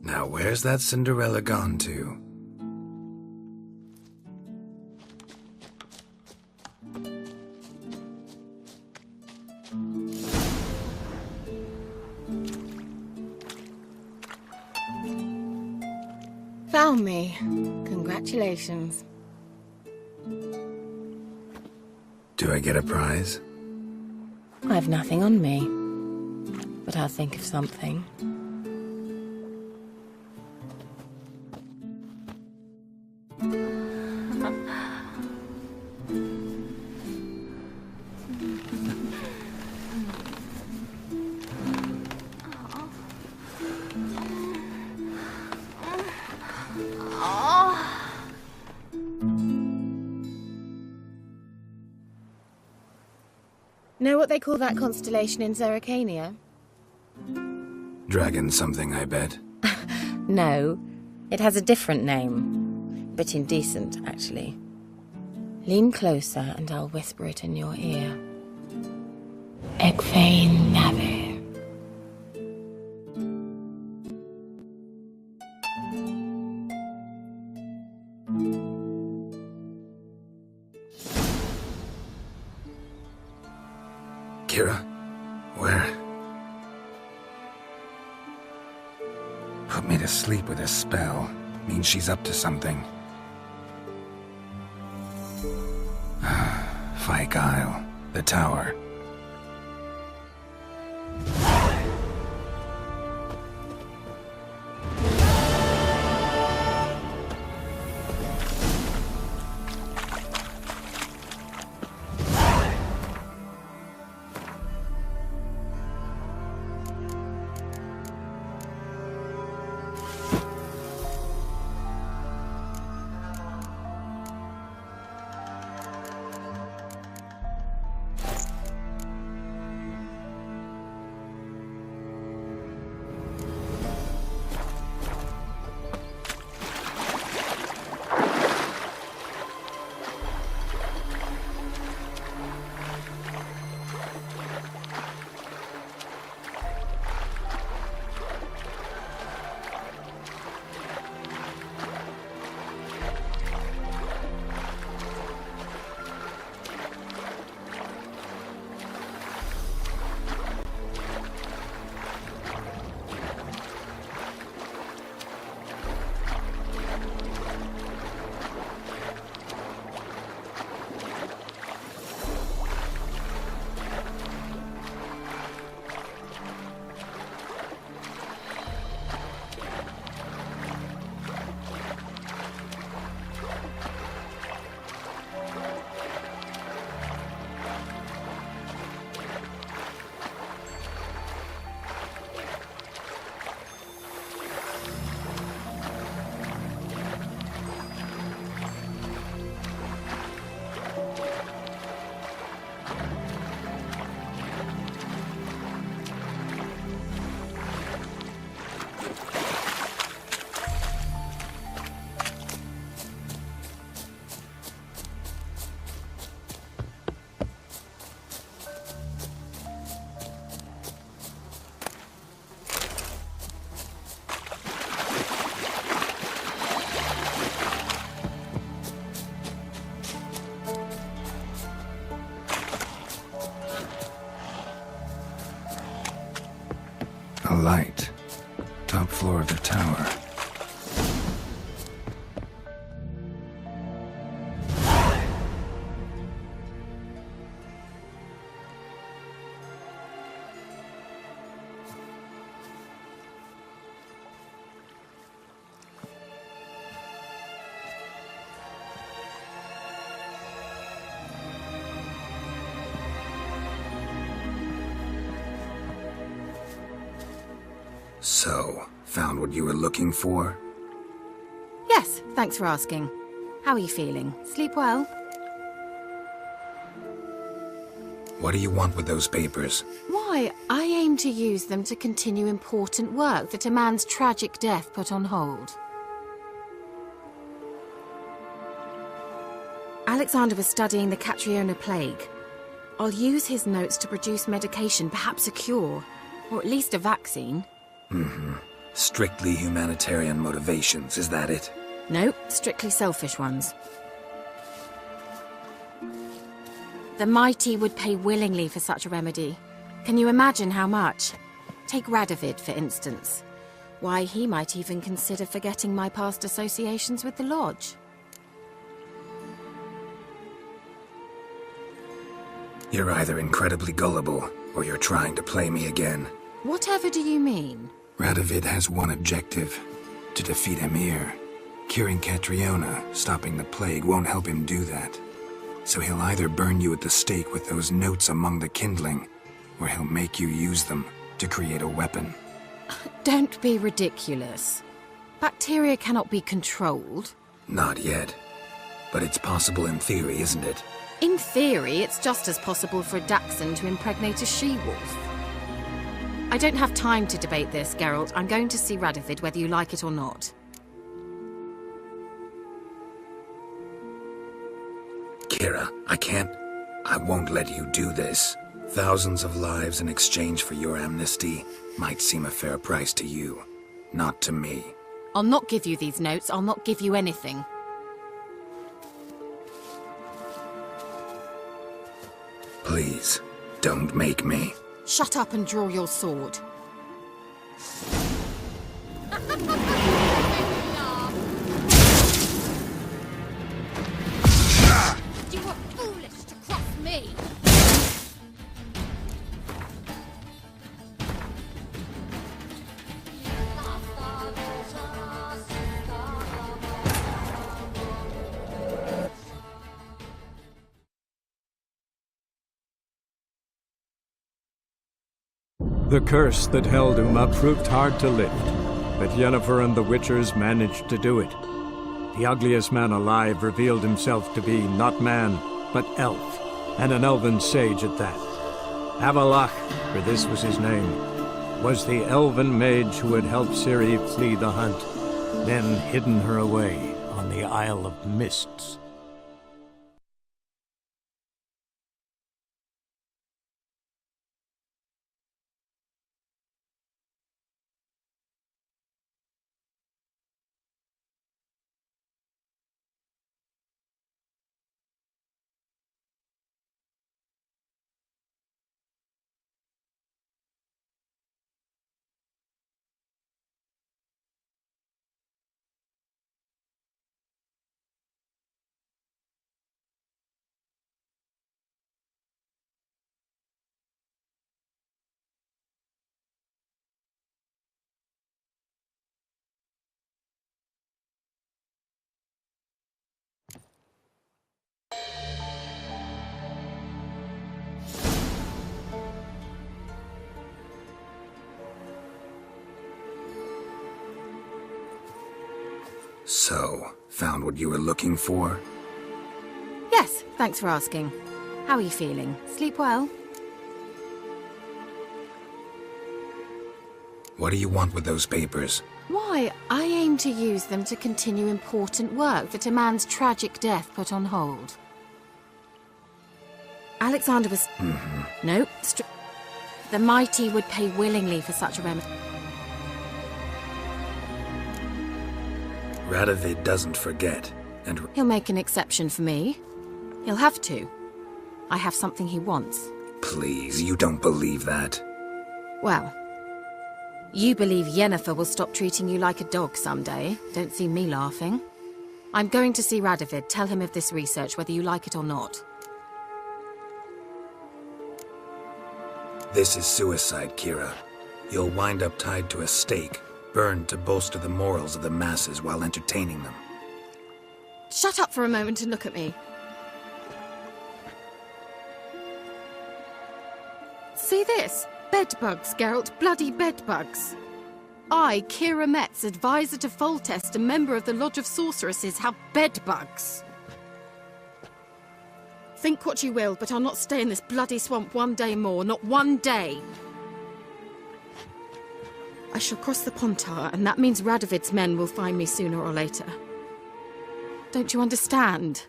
Now where's that Cinderella gone to? Found me. Congratulations. Do I get a prize? I've nothing on me, but I'll think of something. Know what they call that constellation in Zerrikania? Dragon something, I bet. No, it has a different name. But indecent, actually. Lean closer and I'll whisper it in your ear. Egfain Nave. Kira? Where? Put me to sleep with a spell. Means she's up to something. Fyke Isle. The tower. light. Top floor of the tower. So, found what you were looking for? Yes, thanks for asking. How are you feeling? Sleep well? What do you want with those papers? Why, I aim to use them to continue important work that a man's tragic death put on hold. Alexander was studying the Catriona plague. I'll use his notes to produce medication, perhaps a cure, or at least a vaccine. Strictly humanitarian motivations, is that it? No, strictly selfish ones. The mighty would pay willingly for such a remedy. Can you imagine how much? Take Radovid, for instance. Why, he might even consider forgetting my past associations with the Lodge. You're either incredibly gullible, or you're trying to play me again. Whatever do you mean? Radovid has one objective: to defeat Emir. Curing Catriona, stopping the plague, won't help him do that. So he'll either burn you at the stake with those notes among the kindling, or he'll make you use them to create a weapon. Don't be ridiculous. Bacteria cannot be controlled. Not yet. But it's possible in theory, isn't it? In theory, it's just as possible for a Dachshund to impregnate a she-wolf. I don't have time to debate this, Geralt. I'm going to see Radovid whether you like it or not. Kira, I won't let you do this. Thousands of lives in exchange for your amnesty might seem a fair price to you, not to me. I'll not give you these notes. I'll not give you anything. Please, don't make me. Shut up and draw your sword. You were foolish to cross me. The curse that held Uma proved hard to lift, but Yennefer and the Witchers managed to do it. The ugliest man alive revealed himself to be not man, but elf, and an elven sage at that. Avalach, for this was his name, was the elven mage who had helped Ciri flee the hunt, then hidden her away on the Isle of Mists. So, found what you were looking for? Yes, thanks for asking. How are you feeling? Sleep well? What do you want with those papers? Why, I aim to use them to continue important work that a man's tragic death put on hold. Alexander was... No, the mighty would pay willingly for such a remedy. Radovid doesn't forget, and... He'll make an exception for me. He'll have to. I have something he wants. Please, you don't believe that. Well, You believe Yennefer will stop treating you like a dog someday. Don't see me laughing. I'm going to see Radovid. Tell him of this research, whether you like it or not. This is suicide, Kira. You'll wind up tied to a stake, burned to bolster the morals of the masses while entertaining them. Shut up for a moment and look at me. See this? Bedbugs, Geralt. Bloody bedbugs. I, Kira Metz, advisor to Foltest and member of the Lodge of Sorceresses, have bedbugs. Think what you will, but I'll not stay in this bloody swamp one day more. Not one day. I shall cross the Pontar, and that means Radovid's men will find me sooner or later. Don't you understand?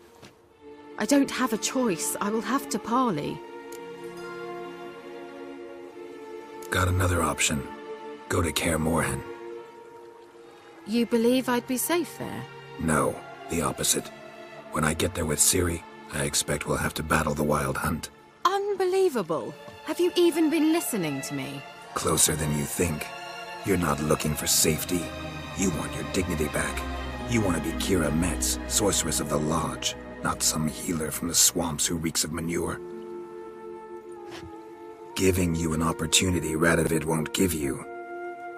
I don't have a choice. I will have to parley. Got another option. Go to Kaer Morhen. You believe I'd be safe there? No, the opposite. When I get there with Ciri, I expect we'll have to battle the Wild Hunt. Unbelievable. Have you even been listening to me? Closer than you think. You're not looking for safety. You want your dignity back. You want to be Kira Metz, sorceress of the Lodge, not some healer from the swamps who reeks of manure. Giving you an opportunity Radovid won't give you.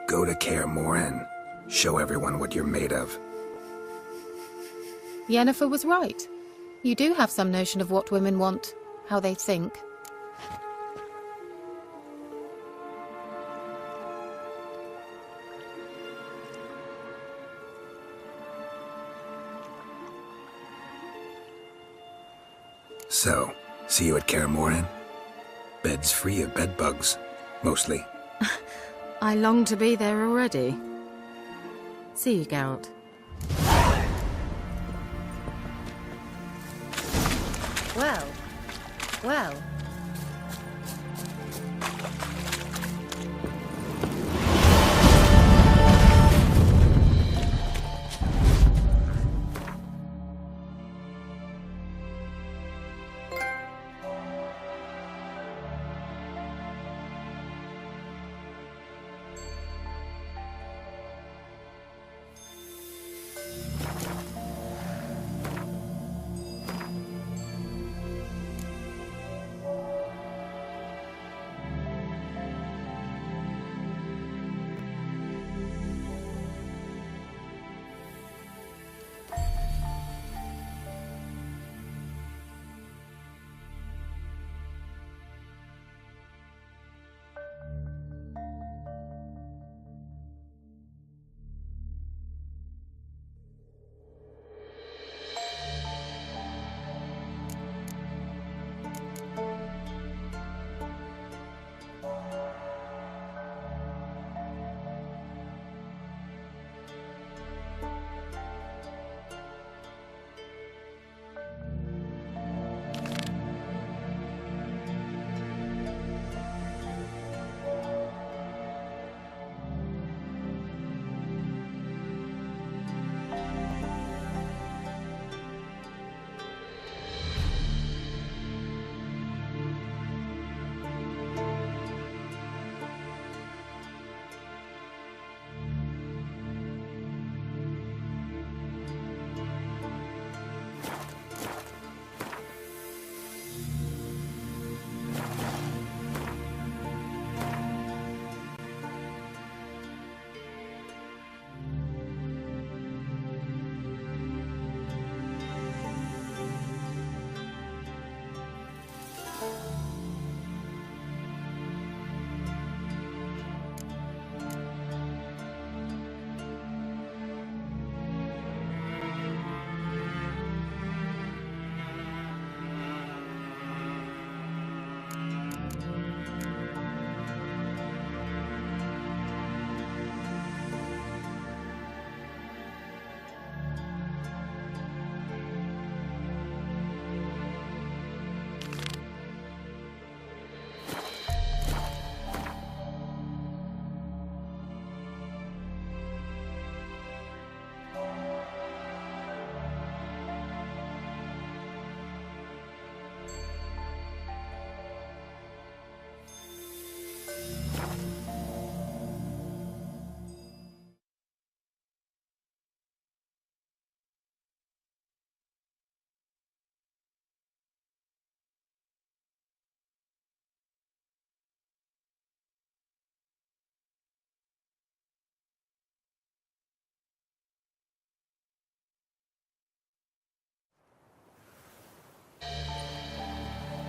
Go to Kaer Morhen. Show everyone what you're made of. Yennefer was right. You do have some notion of what women want, how they think. So, see you at Kaer Morhen? Beds free of bedbugs, mostly. I long to be there already. See you, Geralt. Well. Well.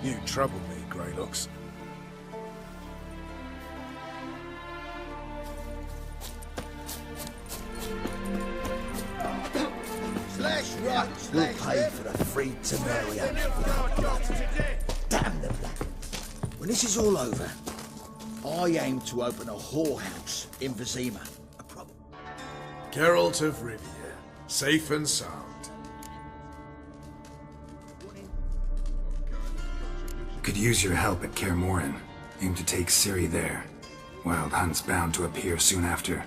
You trouble me, Greylocks. We'll pay for the free Temeria with our blood. Damn the blood. When this is all over, I aim to open a whorehouse in Vizima. A problem. Geralt of Rivia, safe and sound. Could use your help at Kaer Morhen. Aim to take Ciri there. Wild Hunt's bound to appear soon after.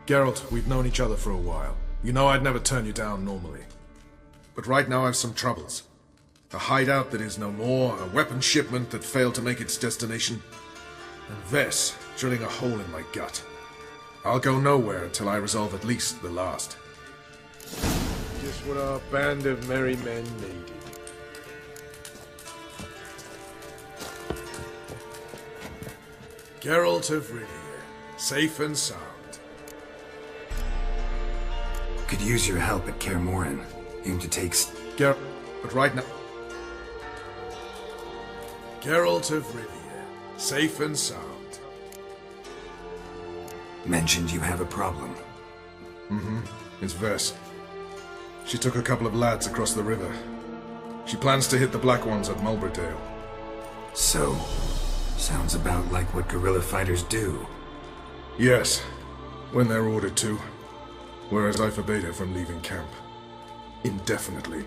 Geralt, we've known each other for a while. You know I'd never turn you down normally. But right now I've some troubles. A hideout that is no more, a weapon shipment that failed to make its destination, and Vess drilling a hole in my gut. I'll go nowhere until I resolve at least the last. Just what our band of merry men needed. Geralt of Rivia, safe and sound. Could use your help at Kaer Morhen. Aim to take... but right now... Geralt of Rivia, safe and sound. Mentioned you have a problem. It's Vess. She took a couple of lads across the river. She plans to hit the Black Ones at Mulberdale. So, sounds about like what guerrilla fighters do. Yes, when they're ordered to. Whereas I forbade her from leaving camp. Indefinitely.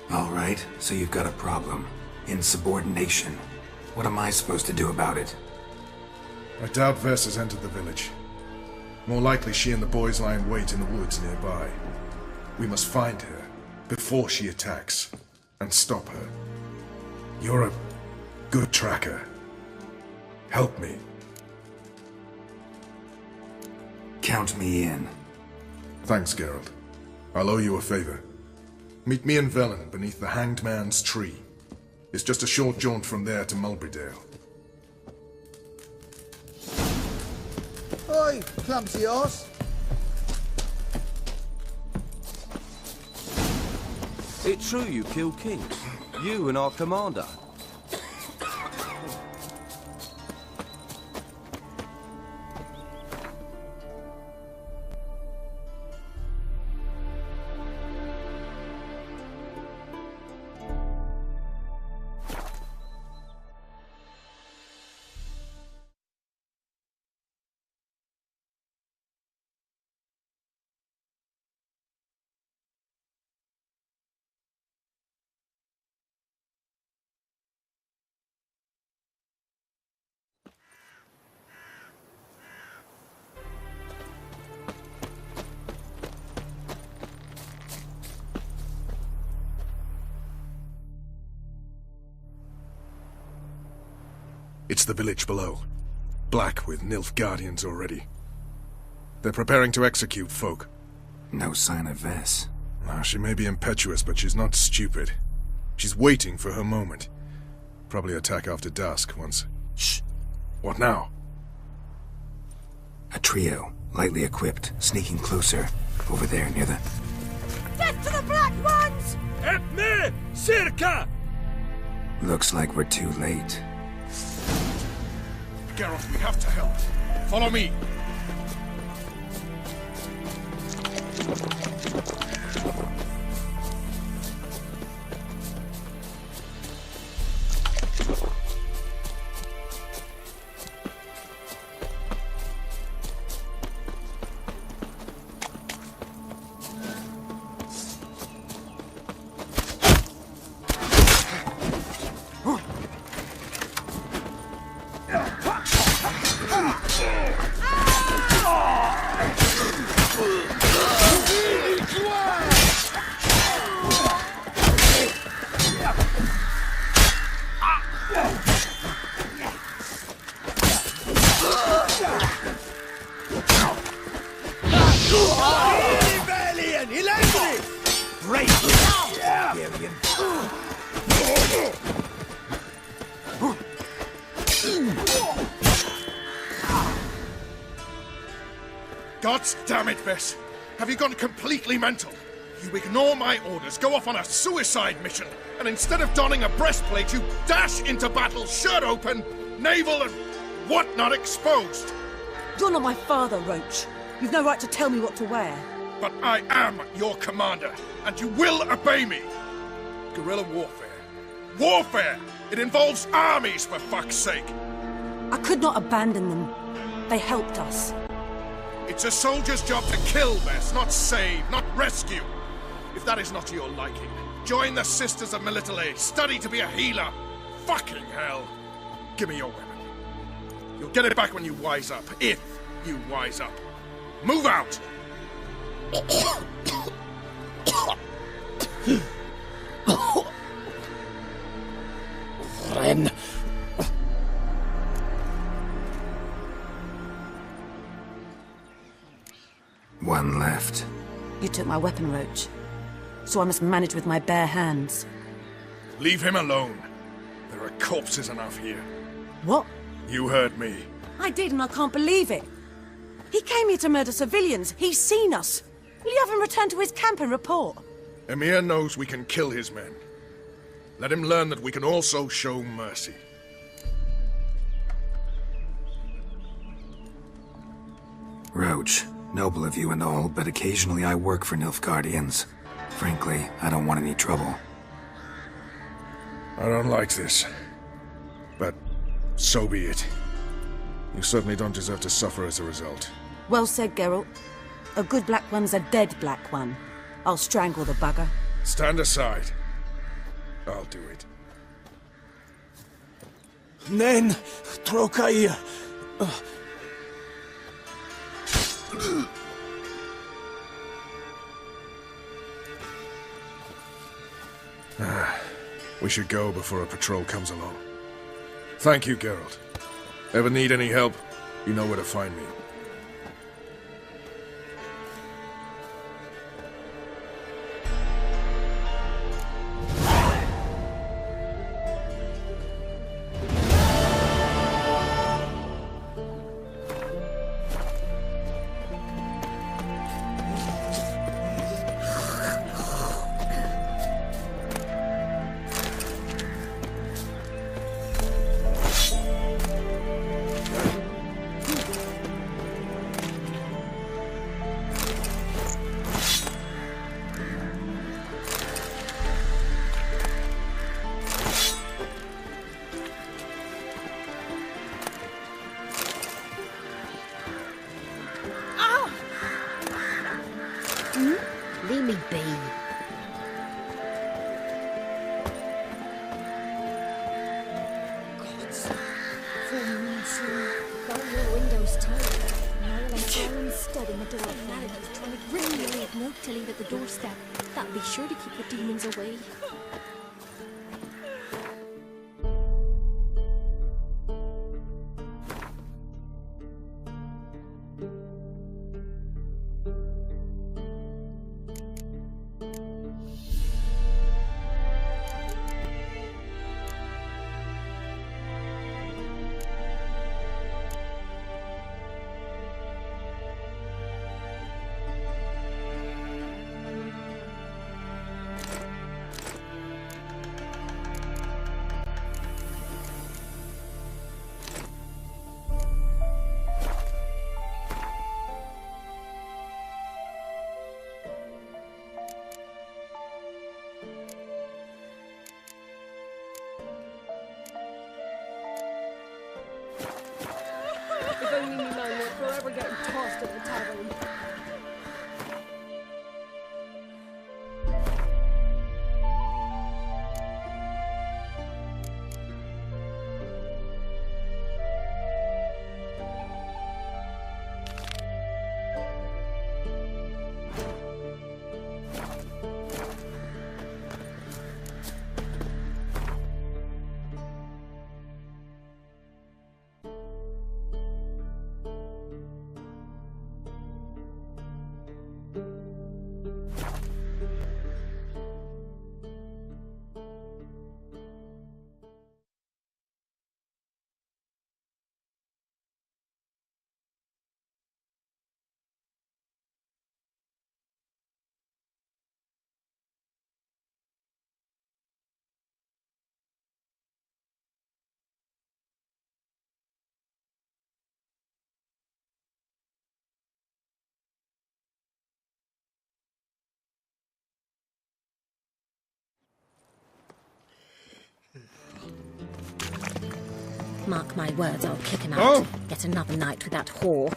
Alright, so you've got a problem. Insubordination. What am I supposed to do about it? I doubt Vess has entered the village. More likely she and the boys lie in wait in the woods nearby. We must find her before she attacks and stop her. You're a good tracker. Help me. Count me in. Thanks, Geralt. I'll owe you a favor. Meet me in Velen beneath the Hanged Man's tree. It's just a short jaunt from there to Mulberdale. Oi, clumsy arse. It's true you killed kings. You and our commander. It's the village below. Black with Nilfgaardians already. They're preparing to execute folk. No sign of Vess. She may be impetuous, but she's not stupid. She's waiting for her moment. Probably attack after dusk once... Shh! What now? A trio, lightly equipped, sneaking closer. Over there, near the... Death to the Black Ones! Help me! Circa! Looks like we're too late. Geralt, we have to help. Follow me. God damn it, Vess! Have you gone completely mental? You ignore my orders, go off on a suicide mission, and instead of donning a breastplate, you dash into battle, shirt open, navel and whatnot exposed. You're not my father, Roach. You've no right to tell me what to wear. But I am your commander, and you will obey me. Guerrilla warfare. Warfare! It involves armies, for fuck's sake. I could not abandon them. They helped us. It's a soldier's job to kill, Bess, not save, not rescue. If that is not to your liking, join the Sisters of Melitele. Study to be a healer. Fucking hell. Give me your weapon. You'll get it back when you wise up, if you wise up. Move out! Ren. One left. You took my weapon, Roach. So I must manage with my bare hands. Leave him alone. There are corpses enough here. What? You heard me. I did, and I can't believe it. He came here to murder civilians. He's seen us. Will you have him return to his camp and report? Emir knows we can kill his men. Let him learn that we can also show mercy. Roach, noble of you and all, but occasionally I work for Nilfgaardians. Frankly, I don't want any trouble. I don't like this. But so be it. You certainly don't deserve to suffer as a result. Well said, Geralt. A good black one's a dead black one. I'll strangle the bugger. Stand aside. I'll do it. Nen, Trokair. We should go before a patrol comes along. Thank you, Geralt. Ever need any help, you know where to find me. Leave me be. Gods. Full moon soon. Got your windows too. Now I'm falling instead in the door. Melodies trying to bring me a late note to leave at the doorstep. That'll be sure to keep the demons away. Mark my words, I'll kick him out. Oh. Get another night with that whore.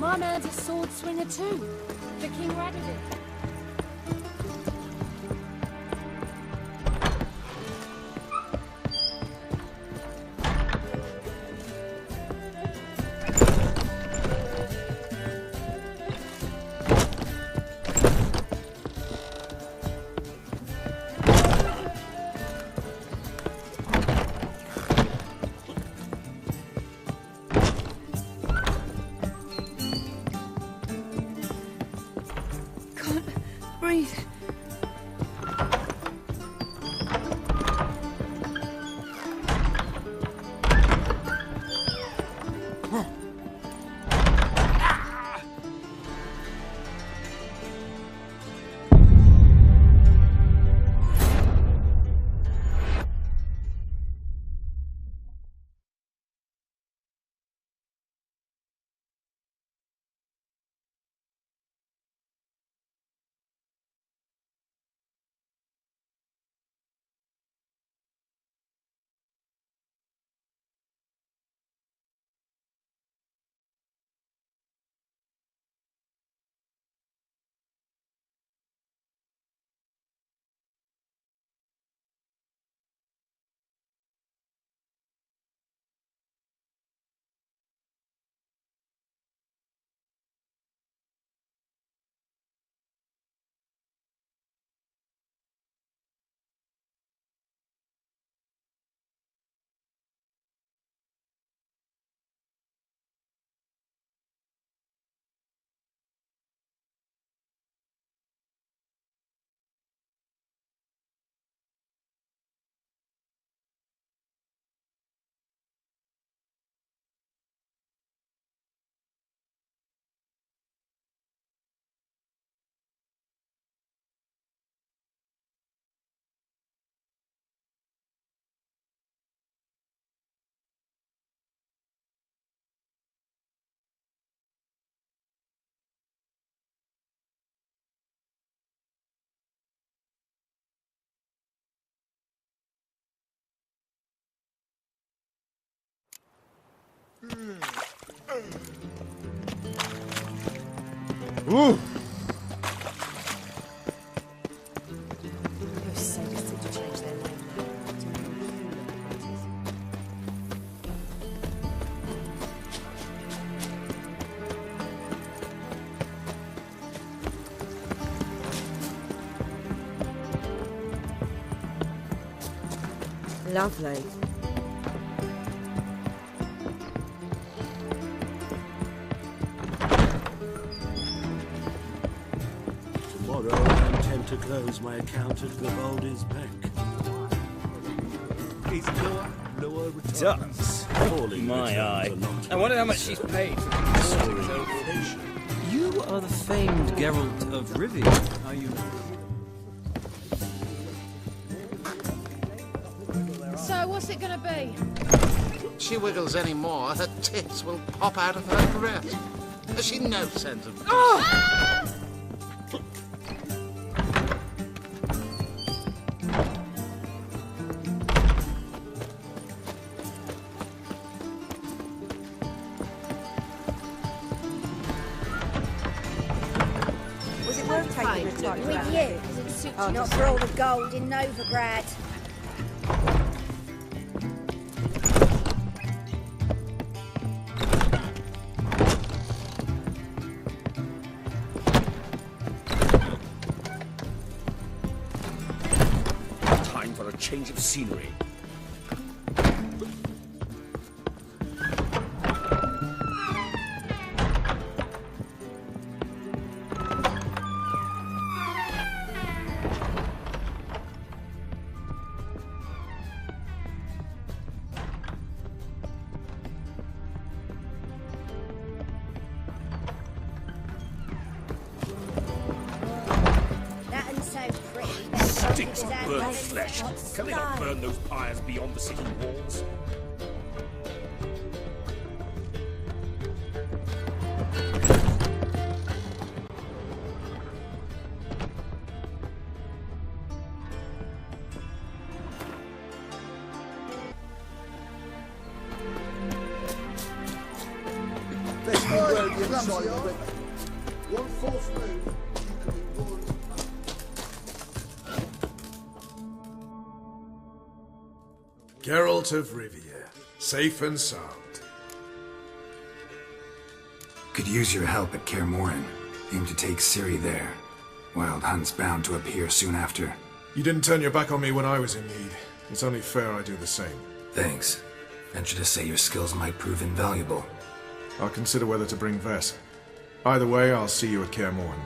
My man's a sword swinger too. The king ratted it. Breathe. Ooh. Those sadists need to change their name now. Lovely. Tomorrow I intend to close my account at Vivaldi's bank. He's lower returns. My eye. I wonder how much she's paid for this. You are the famed Geralt of Rivia, are you? So, what's it gonna be? She wiggles any more, her tits will pop out of her dress. Has she no sense of... Ah! Was it worth taking the time With around? you. Oh, Not for all the gold in Novigrad. Time for a change of scenery. Piles of burnt flesh. Can they not burn those pyres beyond the city walls? One false move. Geralt of Rivia, safe and sound. Could use your help at Kaer Morhen. Aim to take Ciri there. Wild Hunt's bound to appear soon after. You didn't turn your back on me when I was in need. It's only fair I do the same. Thanks. Venture to say your skills might prove invaluable. I'll consider whether to bring Vess. Either way, I'll see you at Kaer Morhen.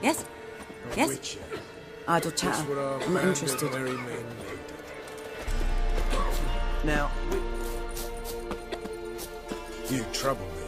Yes? Yes? Idle chatter. I'm not interested. Now, you trouble me.